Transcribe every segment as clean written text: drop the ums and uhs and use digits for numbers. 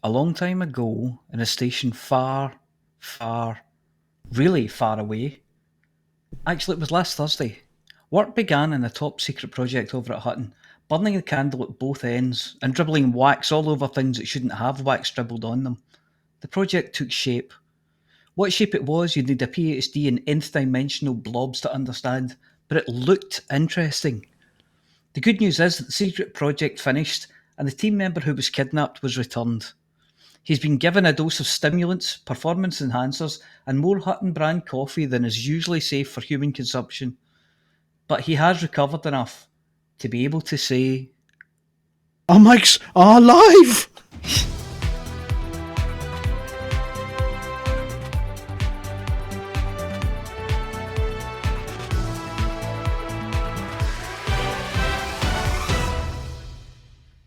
A long time ago, in a station really far away. Actually, it was last Thursday. Work began on a top secret project over at Hutton, burning the candle at both ends and dribbling wax all over things that shouldn't have wax dribbled on them. The project took shape. What shape it was, you'd need a PhD in nth dimensional blobs to understand, but it looked interesting. The good news is that the secret project finished and the team member who was kidnapped was returned. He's been given a dose of stimulants, performance enhancers, and more Hutton brand coffee than is usually safe for human consumption. But he has recovered enough to be able to say, "Our mics are live!"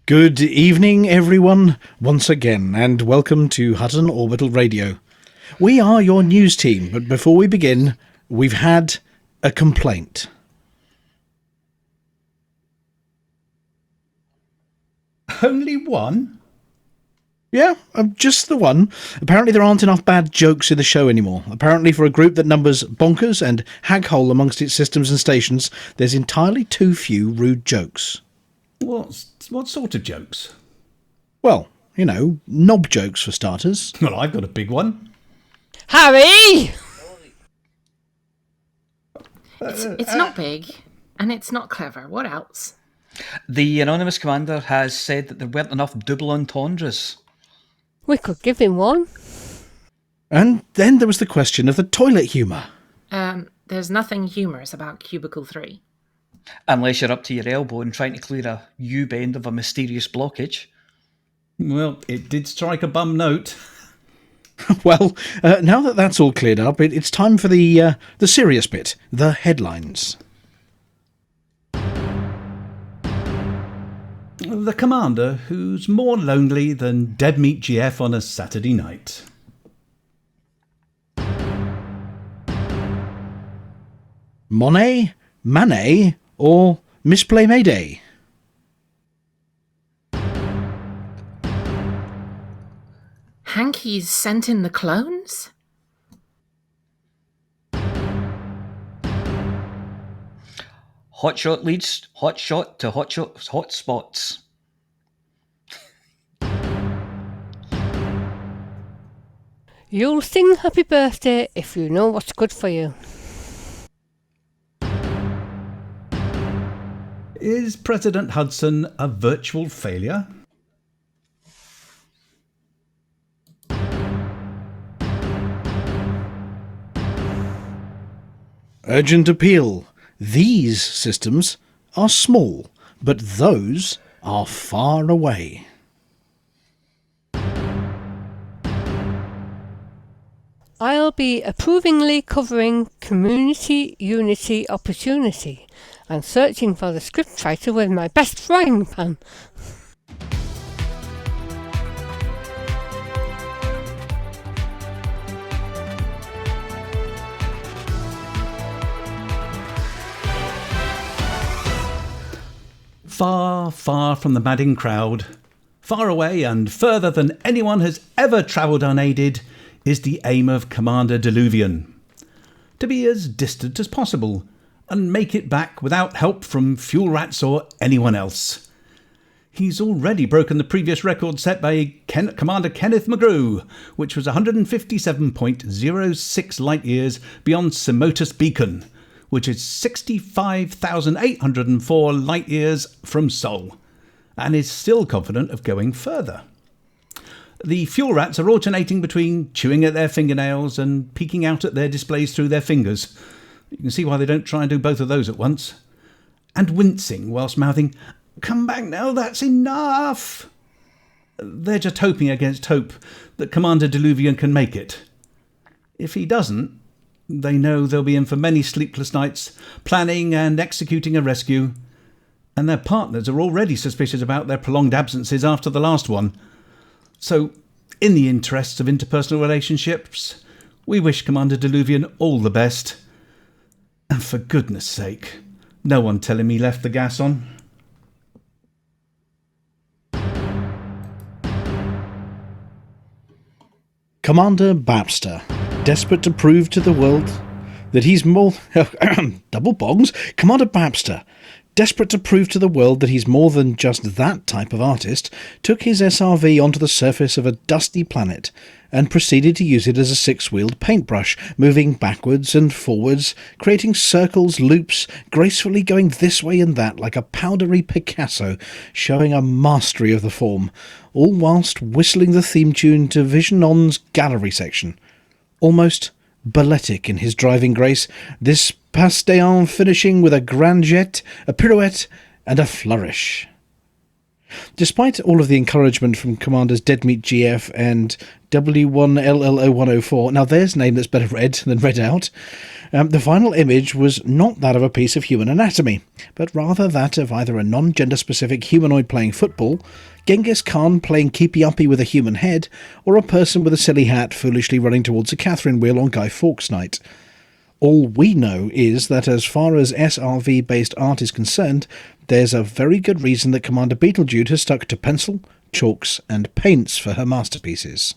Good evening, everyone, once again, and welcome to Hutton Orbital Radio. We are your news team, but before we begin, we've had a complaint. Only one? Yeah, just the one. Apparently there aren't enough bad jokes in the show anymore. Apparently for a group that numbers bonkers and haghole amongst its systems and stations, there's entirely too few rude jokes. What sort of jokes? Well, you know, knob jokes for starters. Well, I've got a big one. Harry! It's not big, and it's not clever. What else? the anonymous commander has said that there weren't enough double entendres. We could give him one. And then there was the question of the toilet humour. There's nothing humorous about Cubicle 3. Unless you're up to your elbow and trying to clear a U-bend of a mysterious blockage. Well, it did strike a bum note. Well, now that that's all cleared up, it's time for the serious bit, the headlines. The commander who's more lonely than dead meat GF on a Saturday night. Monet, Manet, or Misplay Mayday? Hanky's sent in the clones? Hotshot leads hotshot to hot spots. You'll sing happy birthday if you know what's good for you. Is President Hudson a virtual failure? Urgent appeal. These systems are small, but those are far away. I'll be approvingly covering community unity opportunity and searching for the scriptwriter with my best frying pan. Far, far from the madding crowd, far away and further than anyone has ever travelled unaided, is the aim of Commander Diluvian. To be as distant as possible, and make it back without help from fuel rats or anyone else. He's already broken the previous record set by Commander Kenneth McGrew, which was 157.06 light-years beyond Simotus Beacon, which is 65,804 light-years from Sol, and is still confident of going further. The fuel rats are alternating between chewing at their fingernails and peeking out at their displays through their fingers. You can see why they don't try and do both of those at once. And wincing whilst mouthing, "Come back now, that's enough!" They're just hoping against hope that Commander Diluvian can make it. If he doesn't, they know they'll be in for many sleepless nights, planning and executing a rescue. And their partners are already suspicious about their prolonged absences after the last one. So, in the interests of interpersonal relationships, we wish Commander Diluvian all the best. And for goodness sake, no one tell him he left the gas on. Commander Babster, desperate to prove to the world that he's more... double bongs? Commander Babster, desperate to prove to the world that he's more than just that type of artist, took his SRV onto the surface of a dusty planet and proceeded to use it as a six-wheeled paintbrush, moving backwards and forwards, creating circles, loops, gracefully going this way and that like a powdery Picasso, showing a mastery of the form, all whilst whistling the theme tune to Vision On's gallery section. Almost balletic in his driving grace, this Pastéon finishing with a grand jet, a pirouette, and a flourish. Despite all of the encouragement from Commanders Deadmeat GF and W1LL0104, now there's a name that's better read than read out, the final image was not that of a piece of human anatomy, but rather that of either a non-gender specific humanoid playing football, Genghis Khan playing keepy-uppy with a human head, or a person with a silly hat foolishly running towards a Catherine wheel on Guy Fawkes night. All we know is that as far as SRV-based art is concerned, there's a very good reason that Commander Beetlejude has stuck to pencil, chalks and paints for her masterpieces.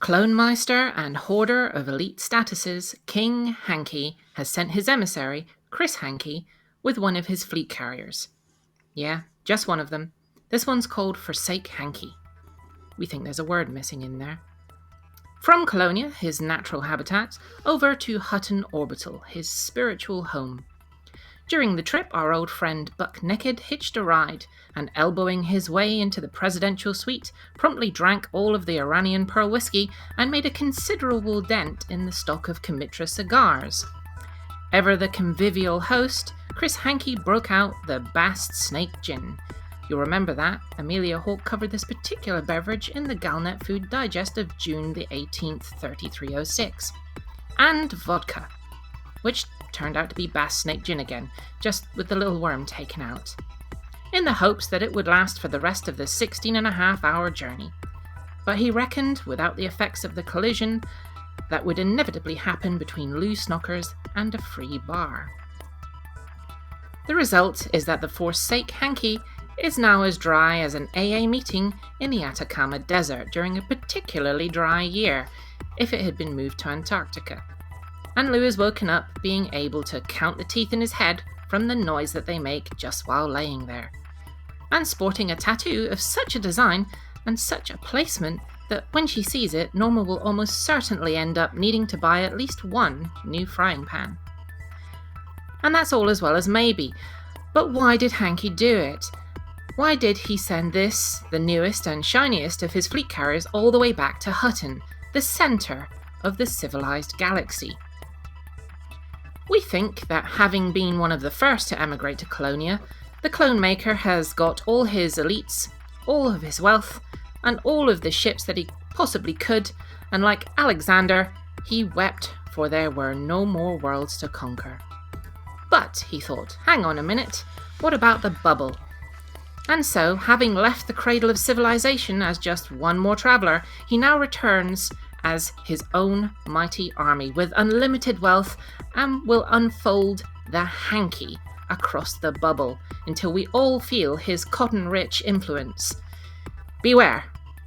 Clonemeister and hoarder of elite statuses, King Hankey has sent his emissary, Chris Hankey, with one of his fleet carriers. Yeah, just one of them. This one's called Forsake Hankey. We think there's a word missing in there. From Colonia, his natural habitat, over to Hutton Orbital, his spiritual home. During the trip, our old friend Buck Naked hitched a ride, and elbowing his way into the presidential suite, promptly drank all of the Iranian Pearl whiskey and made a considerable dent in the stock of Comitra cigars. Ever the convivial host, Chris Hankey broke out the Bast Snake Gin. You'll remember that. Aemilia Hawke covered this particular beverage in the Galnet Food Digest of June the 18th, 3306. And vodka, which turned out to be Bass Snake Gin again, just with the little worm taken out, in the hopes that it would last for the rest of the 16.5-hour journey. But he reckoned, without the effects of the collision that would inevitably happen between loose knockers and a free bar. The result is that the Forsake Hankey is now as dry as an AA meeting in the Atacama Desert during a particularly dry year, if it had been moved to Antarctica. And Lou has woken up being able to count the teeth in his head from the noise that they make just while laying there. And sporting a tattoo of such a design and such a placement that when she sees it, Norma will almost certainly end up needing to buy at least one new frying pan. And that's all as well as maybe. But why did Hankey do it? Why did he send this, the newest and shiniest of his fleet carriers, all the way back to Hutton, the centre of the civilized galaxy? We think that having been one of the first to emigrate to Colonia, the clone maker has got all his elites, all of his wealth, and all of the ships that he possibly could, and like Alexander, he wept, for there were no more worlds to conquer. But, he thought, hang on a minute, what about the bubble? And so, having left the cradle of civilization as just one more traveller, he now returns as his own mighty army with unlimited wealth and will unfold the Hankey across the bubble until we all feel his cotton-rich influence. Beware,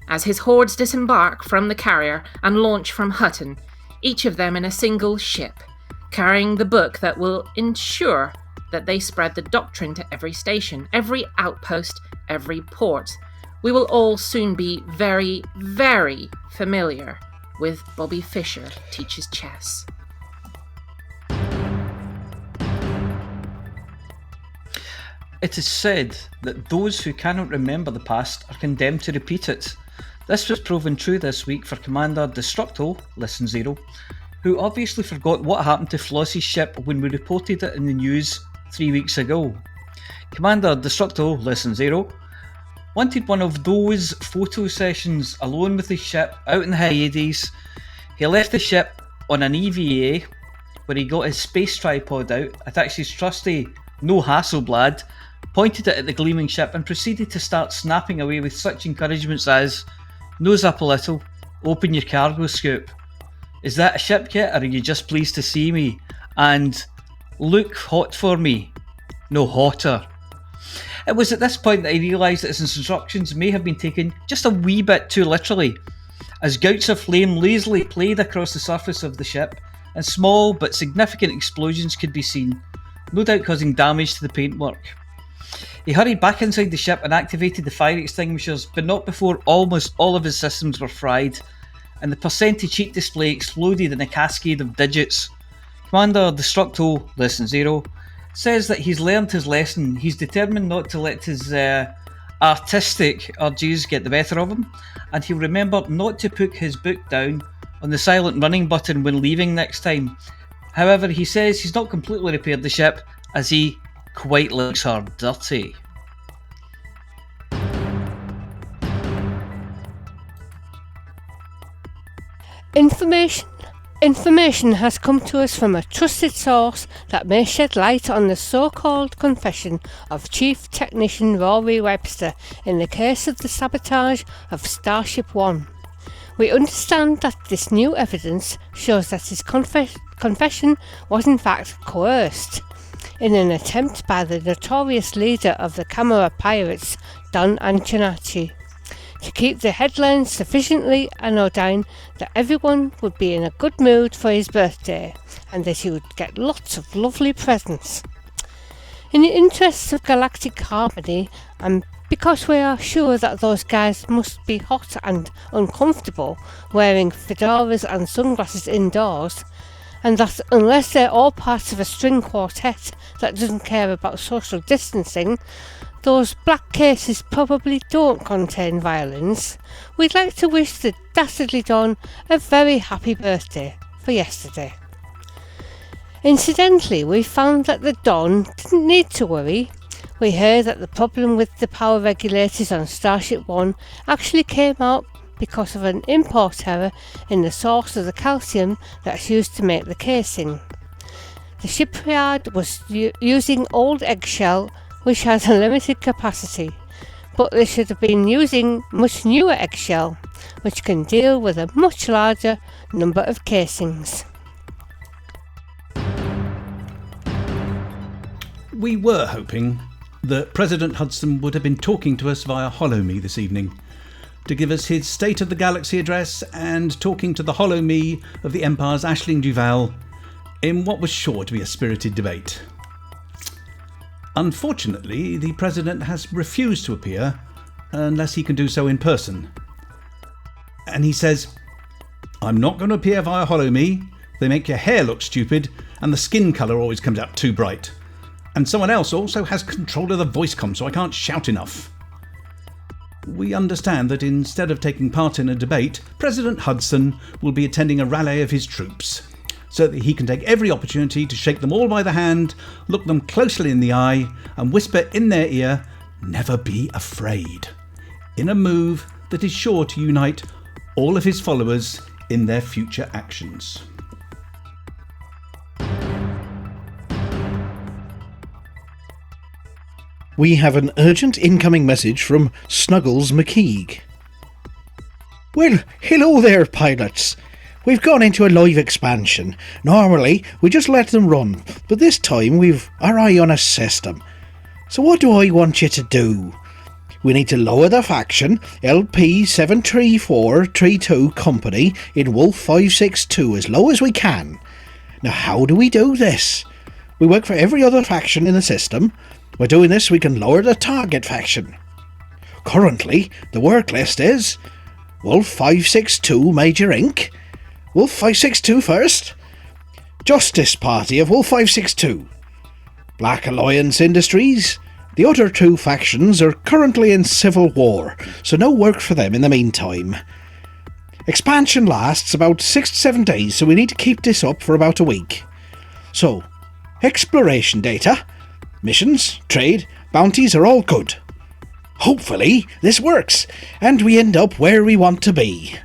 as his hordes disembark from the carrier and launch from Hutton, each of them in a single ship, carrying the book that will ensure that they spread the doctrine to every station, every outpost, every port. We will all soon be very, very familiar with Bobby Fischer teaches chess. It is said that those who cannot remember the past are condemned to repeat it. This was proven true this week for Commander Destructo, Listen Zero, who obviously forgot what happened to Flossy's ship when we reported it in the news 3 weeks ago. Commander Destructo, Listen Zero, wanted one of those photo sessions alone with his ship out in the Hyades. He left the ship on an EVA where he got his space tripod out, attached his trusty no hassle blad, pointed it at the gleaming ship and proceeded to start snapping away with such encouragements as, "Nose up a little, open your cargo scoop. Is that a ship yet, or are you just pleased to see me? And look hot for me. No hotter." It was at this point that he realised that his instructions may have been taken just a wee bit too literally, as gouts of flame lazily played across the surface of the ship, and small but significant explosions could be seen, no doubt causing damage to the paintwork. He hurried back inside the ship and activated the fire extinguishers, but not before almost all of his systems were fried, and the percentage heat display exploded in a cascade of digits. Commander Destructo, Lesson 0, says that he's learned his lesson. He's determined not to let his artistic urges get the better of him, and he'll remember not to put his book down on the silent running button when leaving next time. However, he says he's not completely repaired the ship, as he quite likes her dirty. Information has come to us from a trusted source that may shed light on the so-called confession of Chief Technician Rory Webster in the case of the sabotage of Starship One. We understand that this new evidence shows that his confession was in fact coerced in an attempt by the notorious leader of the Camera Pirates, Don Antonacci, to keep the headlines sufficiently anodyne that everyone would be in a good mood for his birthday and that he would get lots of lovely presents. In the interests of galactic harmony, and because we are sure that those guys must be hot and uncomfortable wearing fedoras and sunglasses indoors, and that unless they're all parts of a string quartet that doesn't care about social distancing, those black cases probably don't contain violins, we'd like to wish the dastardly Don a very happy birthday for yesterday. Incidentally, we found that the Don didn't need to worry. We heard that the problem with the power regulators on Starship One actually came out because of an import error in the source of the calcium that's used to make the casing. The shipyard was using old eggshell, which has a limited capacity, but they should have been using much newer eggshell, which can deal with a much larger number of casings. We were hoping that President Hudson would have been talking to us via HoloMe this evening, to give us his State of the Galaxy address and talking to the HoloMe of the Empire's Aisling Duval in what was sure to be a spirited debate. Unfortunately, the President has refused to appear unless he can do so in person. And he says, "I'm not going to appear via HoloMe. They make your hair look stupid and the skin colour always comes out too bright. And someone else also has control of the voice comm, so I can't shout enough." We understand that instead of taking part in a debate, President Hudson will be attending a rally of his troops, so that he can take every opportunity to shake them all by the hand, look them closely in the eye, and whisper in their ear, "Never be afraid," in a move that is sure to unite all of his followers in their future actions. We have an urgent incoming message from Snuggles McKeague. Well, hello there, pilots. We've gone into a live expansion. Normally, we just let them run, but this time we've our eye on a system. So what do I want you to do? We need to lower the faction LP73432 Company in Wolf 562 as low as we can. Now, how do we do this? We work for every other faction in the system. By doing this, we can lower the target faction. Currently, the work list is Wolf 562 Major Inc., Wolf 562 First, Justice Party of Wolf 562, Black Alliance Industries. The other two factions are currently in civil war, so no work for them in the meantime. Expansion lasts about 6 to 7 days, so we need to keep this up for about a week. So, exploration data, missions, trade, bounties are all good. Hopefully this works, and we end up where we want to be.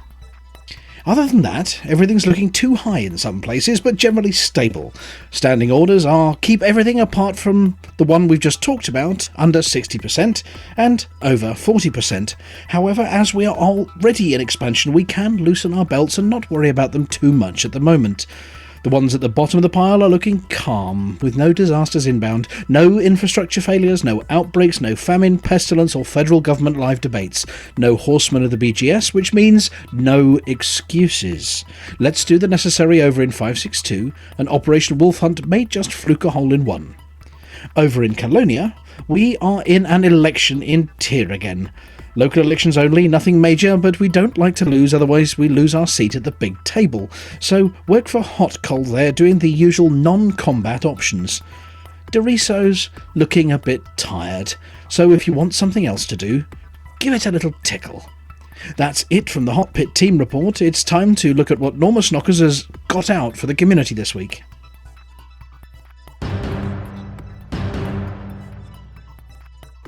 Other than that, everything's looking too high in some places, but generally stable. Standing orders are keep everything apart from the one we've just talked about, under 60% and over 40%. However, as we are already in expansion, we can loosen our belts and not worry about them too much at the moment. The ones at the bottom of the pile are looking calm, with no disasters inbound, no infrastructure failures, no outbreaks, no famine, pestilence or federal government live debates, no horsemen of the BGS, which means no excuses. Let's do the necessary over in 562, and Operation Wolf Hunt may just fluke a hole in one. Over in Calonia, we are in an election in tier again. Local elections only, nothing major, but we don't like to lose, otherwise we lose our seat at the big table. So work for Hot Coal there, doing the usual non-combat options. Doriso's looking a bit tired, so if you want something else to do, give it a little tickle. That's it from the Hot Pit Team Report. It's time to look at what Norma Snockers has got out for the community this week.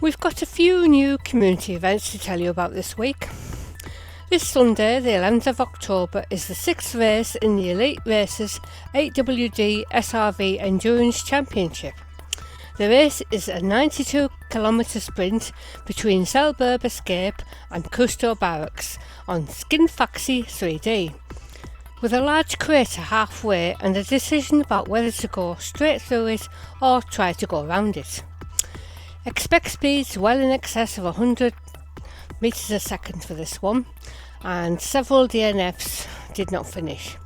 We've got a few new community events to tell you about this week. This Sunday, the 11th of October, is the 6th race in the Elite Racers 8WD SRV Endurance Championship. The race is a 92km sprint between Selburb Escape and Cousteau Barracks on Skinfaxi 3D, with a large crater halfway and a decision about whether to go straight through it or try to go around it. Expect speeds well in excess of 100 metres a second for this one, and several DNFs did not finish.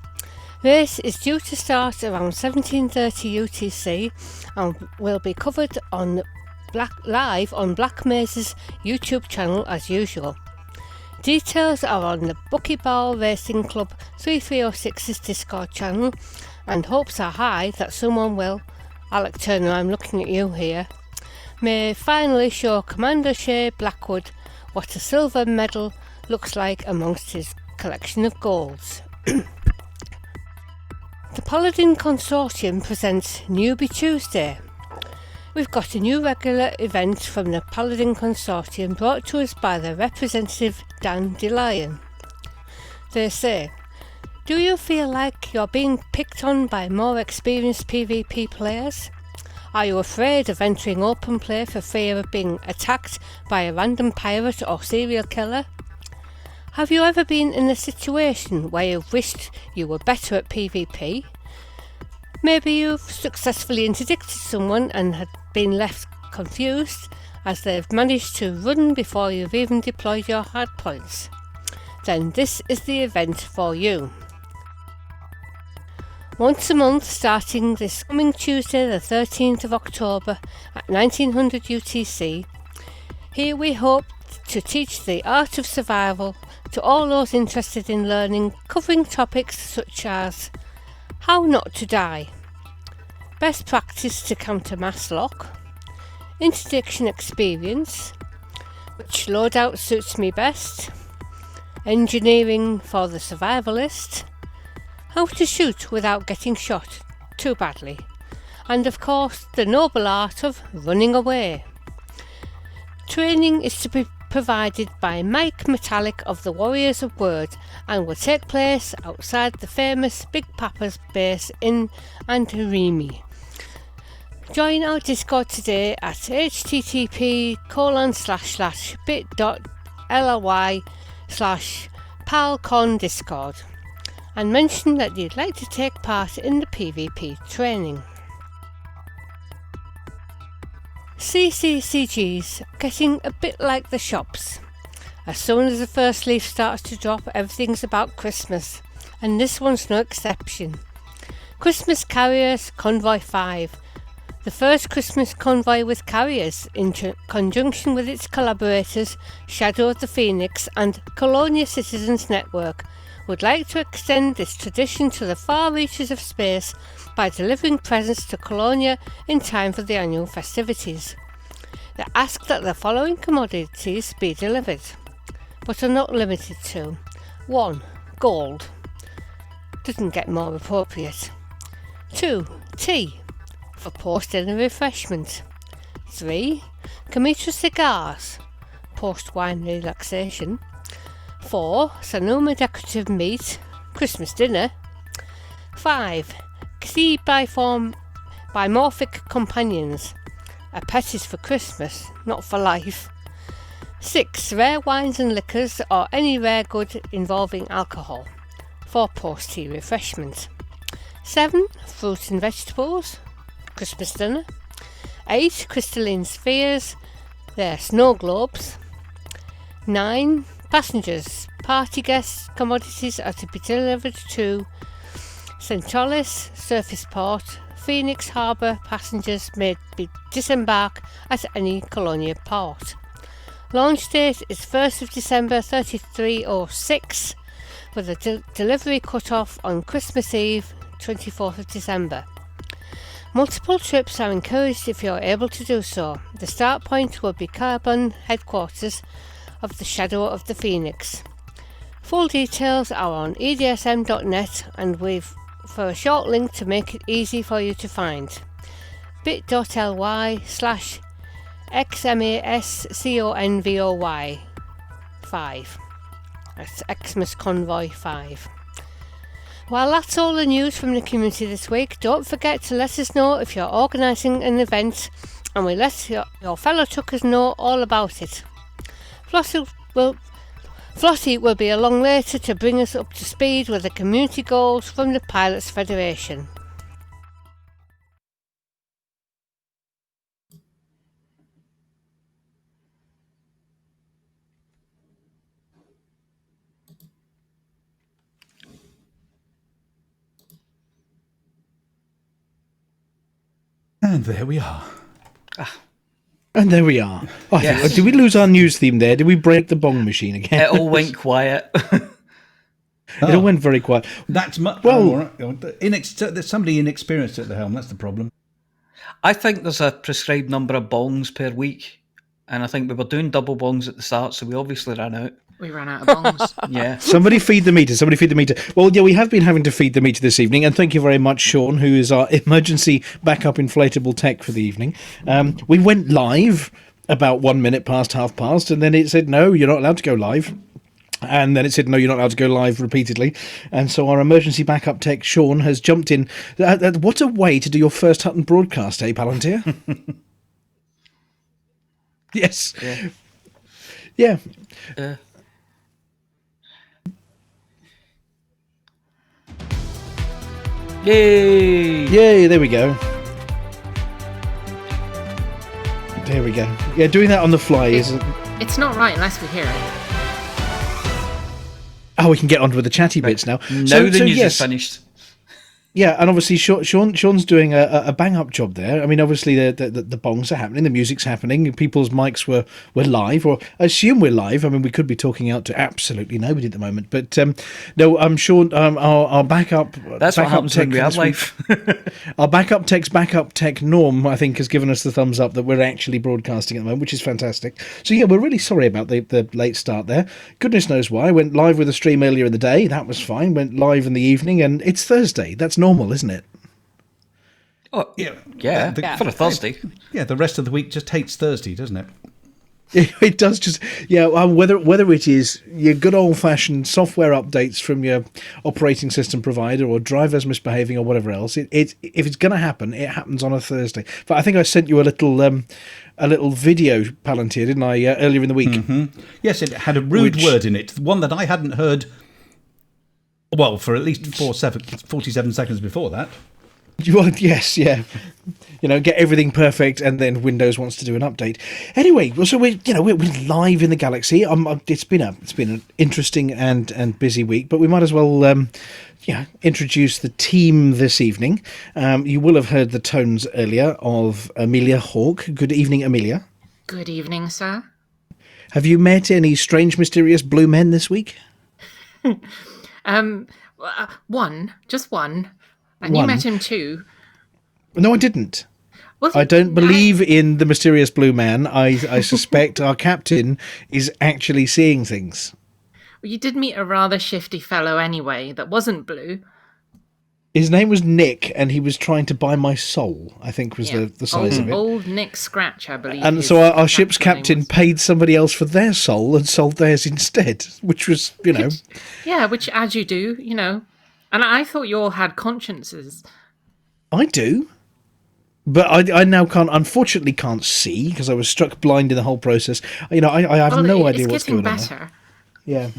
Race is due to start around 17:30 UTC and will be covered on live on Black Maze's YouTube channel as usual. Details are on the Buckyball Racing Club 3306's Discord channel, and hopes are high that someone will, Alec Turner, I'm looking at you here, may finally show Commander Shea Blackwood what a silver medal looks like amongst his collection of golds. The Paladin Consortium presents Newbie Tuesday. We've got a new regular event from the Paladin Consortium brought to us by their representative Dan DeLion. They say, do you feel like you're being picked on by more experienced PvP players? Are you afraid of entering open play for fear of being attacked by a random pirate or serial killer? Have you ever been in a situation where you've wished you were better at PvP? Maybe you've successfully interdicted someone and had been left confused as they've managed to run before you've even deployed your hardpoints. Then this is the event for you. Once a month, starting this coming Tuesday the 13th of October at 1900 UTC, here we hope to teach the art of survival to all those interested in learning, covering topics such as how not to die, best practice to counter mass lock, interdiction experience, which loadout suits me best, engineering for the survivalist, how to shoot without getting shot too badly, and of course the noble art of running away. Training is to be provided by Mike Metallic of the Warriors of Word and will take place outside the famous Big Papa's base in Antarimi. Join our Discord today at http://bit.ly/palcondiscord and mention that you'd like to take part in the PvP training. CCCGs getting a bit like the shops. As soon as the first leaf starts to drop, everything's about Christmas, and this one's no exception. Christmas Carriers Convoy 5, the first Christmas convoy with carriers, in conjunction with its collaborators Shadow of the Phoenix and Colonia Citizens Network, would like to extend this tradition to the far reaches of space by delivering presents to Colonia in time for the annual festivities. They ask that the following commodities be delivered, but are not limited to: 1. Gold. Doesn't get more appropriate. 2. Tea, for post-dinner refreshment. 3. Comitra cigars, post-wine relaxation. 4. Sonoma decorative meat, Christmas dinner. 5. Xi bimorphic companions, a pet is for Christmas, not for life. 6. Rare wines and liquors or any rare good involving alcohol, for post-tea refreshment. 7. Fruits and vegetables, Christmas dinner. 8. Crystalline spheres, they're snow globes. 9. Passengers, party guests, commodities are to be delivered to Centralis Surface Port, Phoenix Harbour. Passengers may disembark at any Colonia port. Launch date is 1st of December 3306, with a delivery cut-off on Christmas Eve 24th of December. Multiple trips are encouraged if you're able to do so. The start point will be Carbon headquarters of the Shadow of the Phoenix. Full details are on edsm.net, and we've for a short link to make it easy for you to find. bit.ly/xmasconvoy 5. That's Xmas Convoy 5. Well, that's all the news from the community this week. Don't forget to let us know if you're organising an event, and we'll let your fellow truckers know all about it. Flossy will be along later to bring us up to speed with the community goals from the Pilots Federation. And there we are. And there we are. Yes. Did we lose our news theme there? Did we break the bong machine again? It all went quiet. It all went very quiet. That's Well- there's somebody inexperienced at the helm. That's the problem. I think there's a prescribed number of bongs per week, and I think we were doing double bongs at the start, so we obviously ran out. We ran out of bongs. Yeah. Somebody feed the meter. Somebody feed the meter. Well, yeah, we have been having to feed the meter this evening, and thank you very much, Sean, who is our emergency backup inflatable tech for the evening. We went live about 1 minute past 5:30, and then it said, no, you're not allowed to go live. And then it said, no, you're not allowed to go live repeatedly. And so our emergency backup tech, Sean, has jumped in. What a way to do your first Hutton broadcast, eh, Palantir? Yes. Yeah. Yay! Yay, there we go. There we go. Yeah, doing that on the fly isn't... It's not right unless we hear it. Oh, we can get on with the chatty bits now. Now the news is finished. Yeah, and obviously Sean's doing a bang-up job there. I mean, obviously the bongs are happening, the music's happening, people's mics were live, or I assume we're live. I mean, we could be talking out to absolutely nobody at the moment. But no, I'm Sean, our backup... That's what happens when we are live. Our backup tech Norm, I think, has given us the thumbs up that we're actually broadcasting at the moment, which is fantastic. So yeah, we're really sorry about the late start there. Goodness knows why. Went live with a stream earlier in the day. That was fine. Went live in the evening, and it's Thursday. That's normal, isn't it? Oh, Yeah. yeah. For a Thursday. Yeah, the rest of the week just hates Thursday, doesn't it? It does just, yeah. Whether it is your good old fashioned software updates from your operating system provider, or drivers misbehaving, or whatever else, if it's going to happen, it happens on a Thursday. But I think I sent you a little video, Palantir, didn't I, earlier in the week? Mm-hmm. Yes, it had a rude word in it, one that I hadn't heard. Well, for at least 47 seconds before that. Well, yes, yeah. Get everything perfect, and then Windows wants to do an update. Anyway, well, so we're live in the galaxy. It's been an interesting and busy week, but we might as well introduce the team this evening. You will have heard the tones earlier of Aemilia Hawke. Good evening, Aemilia. Good evening, sir. Have you met any strange, mysterious blue men this week? Just one. And One? you met him too. No, I didn't. Was I it- don't believe in the mysterious blue man. I suspect our captain is actually seeing things. Well, you did meet a rather shifty fellow anyway that wasn't blue. His name was Nick, and he was trying to buy my soul, I think was Yeah. the size of it. Old Nick Scratch, I believe. And his so our ship's actual name captain was. paid somebody else for their soul and sold theirs instead, which was, Yeah, which, as you do, And I thought you all had consciences. I do. But I now unfortunately can't see, because I was struck blind in the whole process. I have no idea what's going on. It's getting better. Yeah.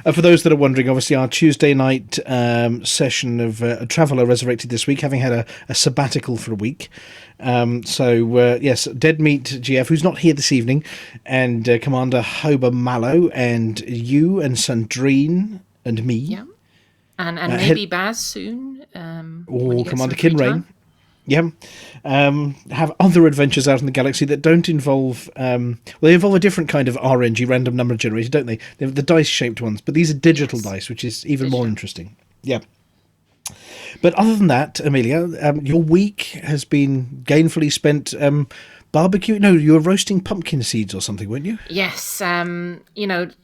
For those that are wondering, obviously our Tuesday night session of a Traveller resurrected this week, having had a sabbatical for a week. Yes, Dead Meat GF, who's not here this evening, and Commander Hober Mallow, and you and Sandrine and me. Yeah. And maybe Baz soon. Or Commander Kinrain. Yeah. Have other adventures out in the galaxy that don't involve... they involve a different kind of RNG, random number generator, don't they? They're the dice-shaped ones, but these are digital dice, which is even more interesting. Yeah. But other than that, Aemilia, your week has been gainfully spent barbecue. No, you were roasting pumpkin seeds or something, weren't you? Yes,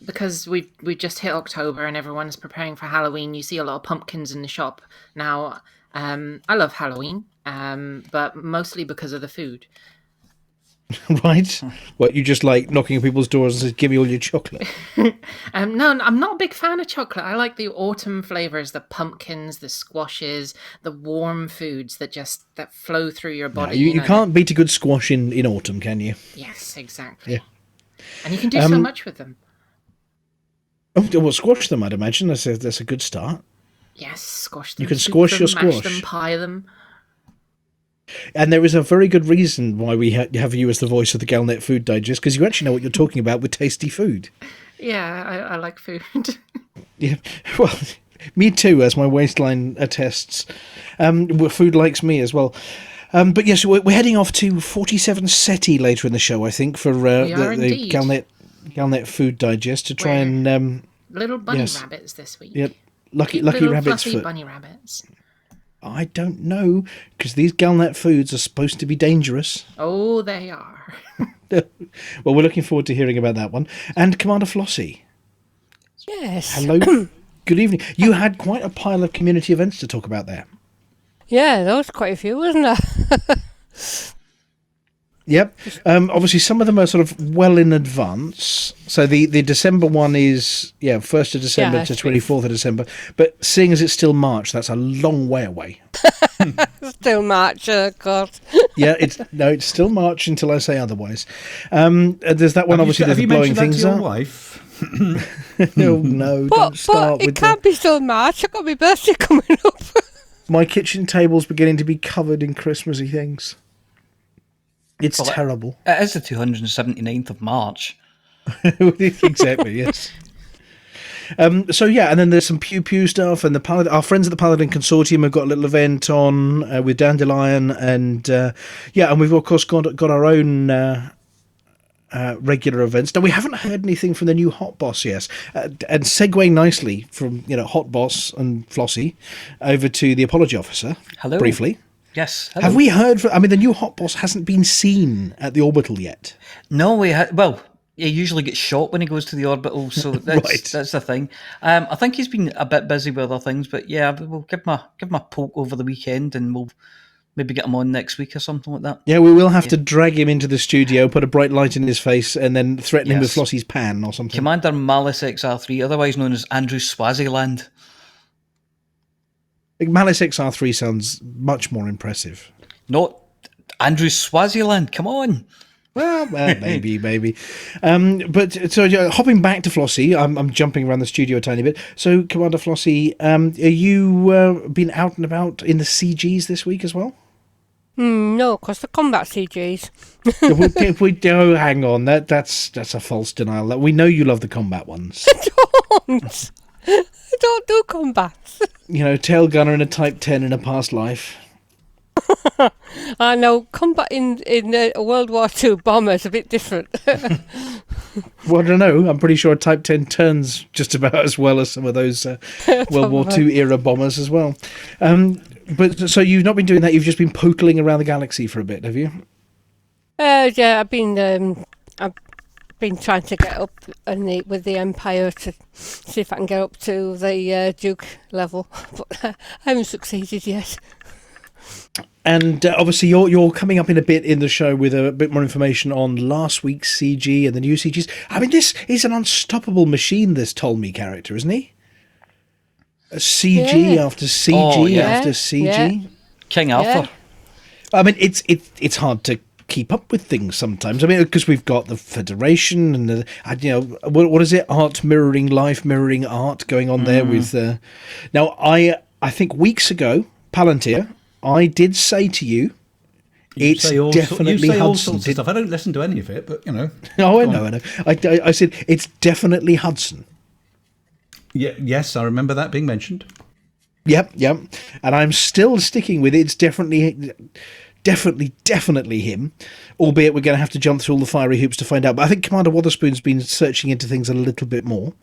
because we've just hit October and everyone's preparing for Halloween. You see a lot of pumpkins in the shop now. I love Halloween, but mostly because of the food. Right. What, you just like knocking on people's doors and says, "Give me all your chocolate"? No, I'm not a big fan of chocolate. I like the autumn flavors, the pumpkins, the squashes, the warm foods that flow through your body. No, you can't beat a good squash in autumn, can you? Yes, exactly. Yeah. And you can do so much with them. Oh, well, squash them, I'd imagine. That's a good start. Yes, squash them. You can soup squash them, your mash squash. them, pie them. And there is a very good reason why we have you as the voice of the Galnet Food Digest, because you actually know what you're talking about with tasty food. Yeah, I like food. Yeah, well, me too, as my waistline attests. Food likes me as well. But yes, we're heading off to 47 Ceti later in the show, I think, for the Galnet Food Digest to try and... little bunny rabbits this week. Yep, lucky little rabbits. Fluffy bunny rabbits. I don't know, because these Galnet foods are supposed to be dangerous. Oh, they are. Well, we're looking forward to hearing about that one. And Commander Flossy. Yes. Hello. Good evening. You had quite a pile of community events to talk about there. Yeah, there was quite a few, wasn't there? Yep. Obviously, some of them are sort of well in advance. So the December one is, 1st of December to 24th of December. But seeing as it's still March, that's a long way away. Still March, God. Yeah, it's still March until I say otherwise. There's that one, obviously, there's blowing things up. Have you mentioned that to your wife? No, don't start with it can't be still March. I've got my birthday coming up. My kitchen table's beginning to be covered in Christmassy things. It's terrible. It is the 279th of March. Exactly, yes. And then there's some Pew Pew stuff, and our friends at the Paladin Consortium have got a little event on with Dandelion, and and we've of course got our own regular events. Now, we haven't heard anything from the new Hot Boss yet, and segueing nicely from Hot Boss and Flossy over to the Apology Officer. Hello. Briefly. Yes. Hello. Have we heard? The new Hot Boss hasn't been seen at the Orbital yet. No, he usually gets shot when he goes to the orbital, so that's the thing. I think he's been a bit busy with other things, but yeah, we'll give him a poke over the weekend, and we'll maybe get him on next week or something like that. Yeah, we will have to drag him into the studio, put a bright light in his face, and then threaten him with Flossy's pan or something. Commander Malice XR3, otherwise known as Andrew Swaziland. Malice XR3 sounds much more impressive. Not Andrew Swaziland, come on. Well, maybe. Hopping back to Flossy, I'm jumping around the studio a tiny bit. So, Commander Flossy, are you been out and about in the CGs this week as well? No, because the combat CGs. we do. Hang on, that's a false denial. We know you love the combat ones. I don't do combat. Tail gunner in a Type 10 in a past life. I know, combat in World War II bomber is a bit different. Well, I don't know. I'm pretty sure a Type 10 turns just about as well as some of those World War II era bombers as well. But so you've not been doing that. You've just been pootling around the galaxy for a bit, have you? Yeah, I've been trying to get up with the Empire to see if I can get up to the Duke level, but I haven't succeeded yet. And obviously you're coming up in a bit in the show with a bit more information on last week's CG and the new CGs. This is an unstoppable machine, this Ptolemy character, isn't he? CG after CG after CG. King Arthur. It's hard to keep up with things sometimes. I mean, because we've got the Federation and what is it? Art mirroring life, mirroring art going on there with. Now, I think weeks ago, Palantir, I did say to you, it's definitely Hudson. All Hudson. sorts of stuff. I don't listen to any of it, but Oh, I know. I said it's definitely Hudson. Yeah, yes, I remember that being mentioned. Yep. And I'm still sticking with it. It's definitely him. Albeit we're going to have to jump through all the fiery hoops to find out. But I think Commander Wotherspoon's been searching into things a little bit more.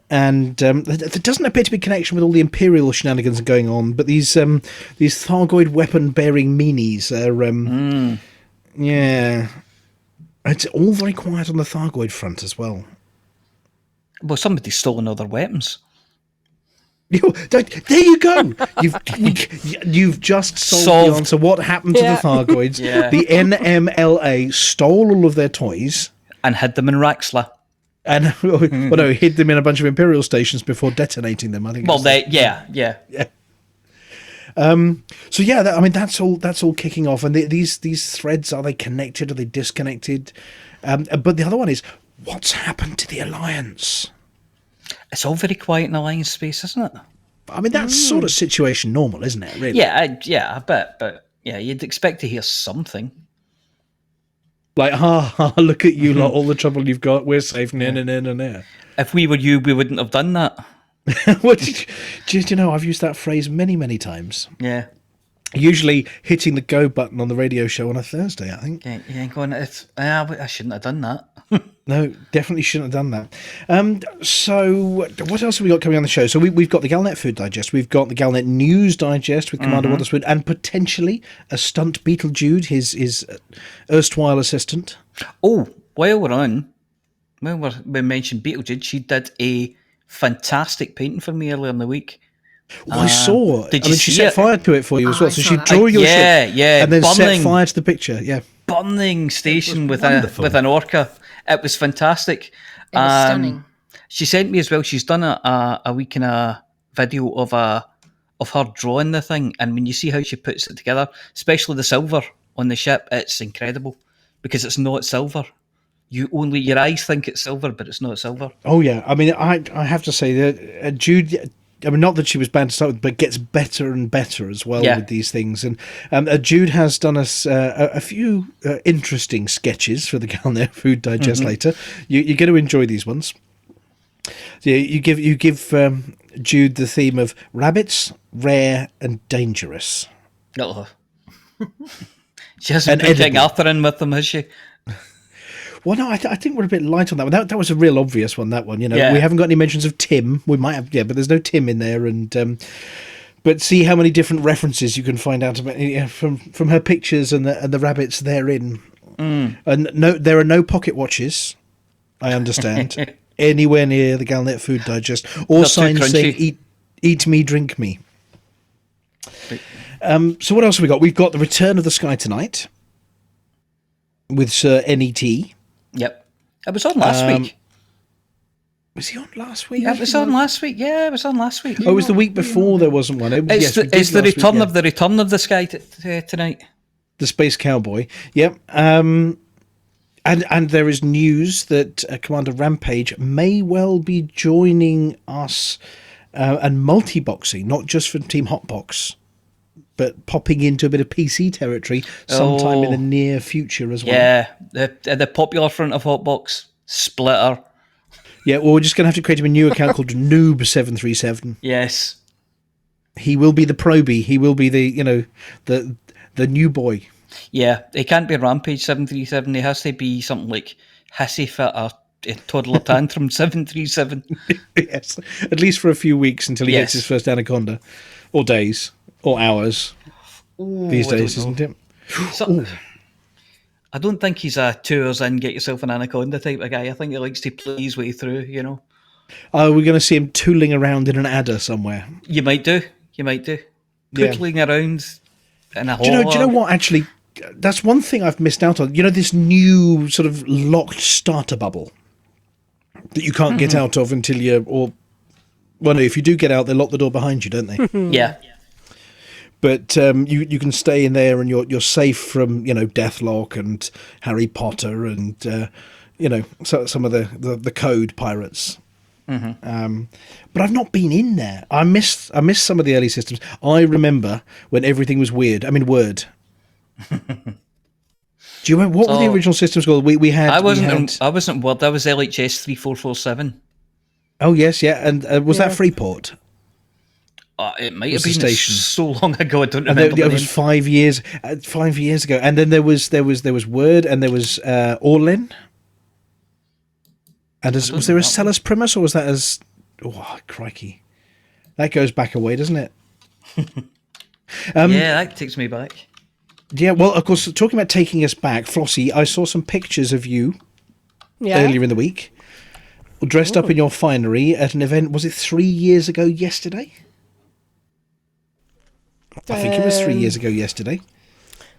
And there doesn't appear to be a connection with all the Imperial shenanigans going on. But these Thargoid weapon-bearing meanies are... Yeah. It's all very quiet on the Thargoid front as well. Well, somebody's stolen all their weapons. There you go. You've just solved the answer. What happened to the Thargoids? Yeah. The NMLA stole all of their toys And hid them in Raxla. and hid them in a bunch of Imperial stations before detonating them. I think. Well, yeah. So yeah, that's all kicking off, and these threads, are they connected? Are they disconnected? But the other one is, what's happened to the Alliance? It's all very quiet in Alliance space, isn't it? I mean, that's sort of situation normal, isn't it? Really? Yeah, I bet. But yeah, you'd expect to hear something. Like, look at you lot, all the trouble you've got. We're safe. No. If we were you, we wouldn't have done that. What do you know? I've used that phrase many times. Yeah. Usually hitting the go button on the radio show on a Thursday, I think. Yeah, going, I shouldn't have done that. No, definitely shouldn't have done that. So what else have we got coming on the show? So we've got the Galnet Food Digest. We've got the Galnet News Digest with Commander Wotherspoon, and potentially a stunt Beetlejude, his erstwhile assistant. Oh, while we mentioned Beetlejude, she did a fantastic painting for me earlier in the week. Well, I saw. Did you she see set it? fire to it for you as well. I So saw she'd that. draw your ship, and then set burning. fire to the picture. Yeah. Burning station with wonderful. an orca. It was fantastic. It was stunning. She sent me as well. She's done a week in a video of her drawing the thing, and when you see how she puts it together, especially the silver on the ship, it's incredible because it's not silver. Your eyes think it's silver, but it's not silver. Oh yeah. I mean, I have to say that Jude. I mean, not that she was bad to start with, but gets better and better as well with these things. And Jude has done us a few interesting sketches for the Galnet Food Digest later. You're going to enjoy these ones. Yeah, you give Jude the theme of rabbits, rare and dangerous. No. She hasn't put King Arthur in with them, has she? Well, no, I think we're a bit light on that one. That was a real obvious one, that one. We haven't got any mentions of Tim. We might have, but there's no Tim in there. And but see how many different references you can find out about from her pictures and the rabbits therein. And no, there are no pocket watches, I understand, anywhere near the Galnet Food Digest, or Not too signs saying "Eat me, drink me." So what else have we got? We've got the Return of the Sky Tonight with Sir NET. Yep. It was on last week. Was he on last week? Yeah, it was on last week. Yeah, it was on last week. Oh, it was the week before there wasn't one. It's the return of the Return of the Sky tonight. The Space Cowboy. Yep. And there is news that Commander Rampage may well be joining us and multi-boxing, not just from Team Hotbox, but popping into a bit of PC territory sometime in the near future as well. Yeah, the popular front of Hotbox, Splitter. Yeah, well, we're just going to have to create him a new account called Noob737. Yes. He will be the probie. He will be the new boy. Yeah, he can't be Rampage 737. He has to be something like Hissy Fit or Toddler Tantrum 737. Yes, at least for a few weeks until he gets his first anaconda. Or days. Or hours. These days, isn't it? I don't think he's a 2 hours in, get yourself an anaconda type of guy. I think he likes to play his way through, Oh, we're going to see him tooling around in an adder somewhere. You might do. Pootling around in a hole. Do you know what, actually? That's one thing I've missed out on. This new sort of locked starter bubble that you can't get out of until no, if you do get out, they lock the door behind you, don't they? Yeah. But you can stay in there and you're safe from Deathlock and Harry Potter and some of the code pirates. But I've not been in there. I miss some of the early systems. I remember when everything was weird. I mean, Word. Do you remember what were the original systems called? We had. I wasn't Word. I was LHS 3447. Oh yes, yeah, and was that Freeport? It might have been so long ago. I don't remember. And it was 5 years. 5 years ago, and then there was Word, and there was Orlin. And was there a Cellus Primus, or was that as? Oh crikey, that goes back a way, doesn't it? Yeah, that takes me back. Yeah, well, of course, talking about taking us back, Flossy, I saw some pictures of you earlier in the week, dressed up in your finery at an event. Was it 3 years ago yesterday? I think it was 3 years ago yesterday.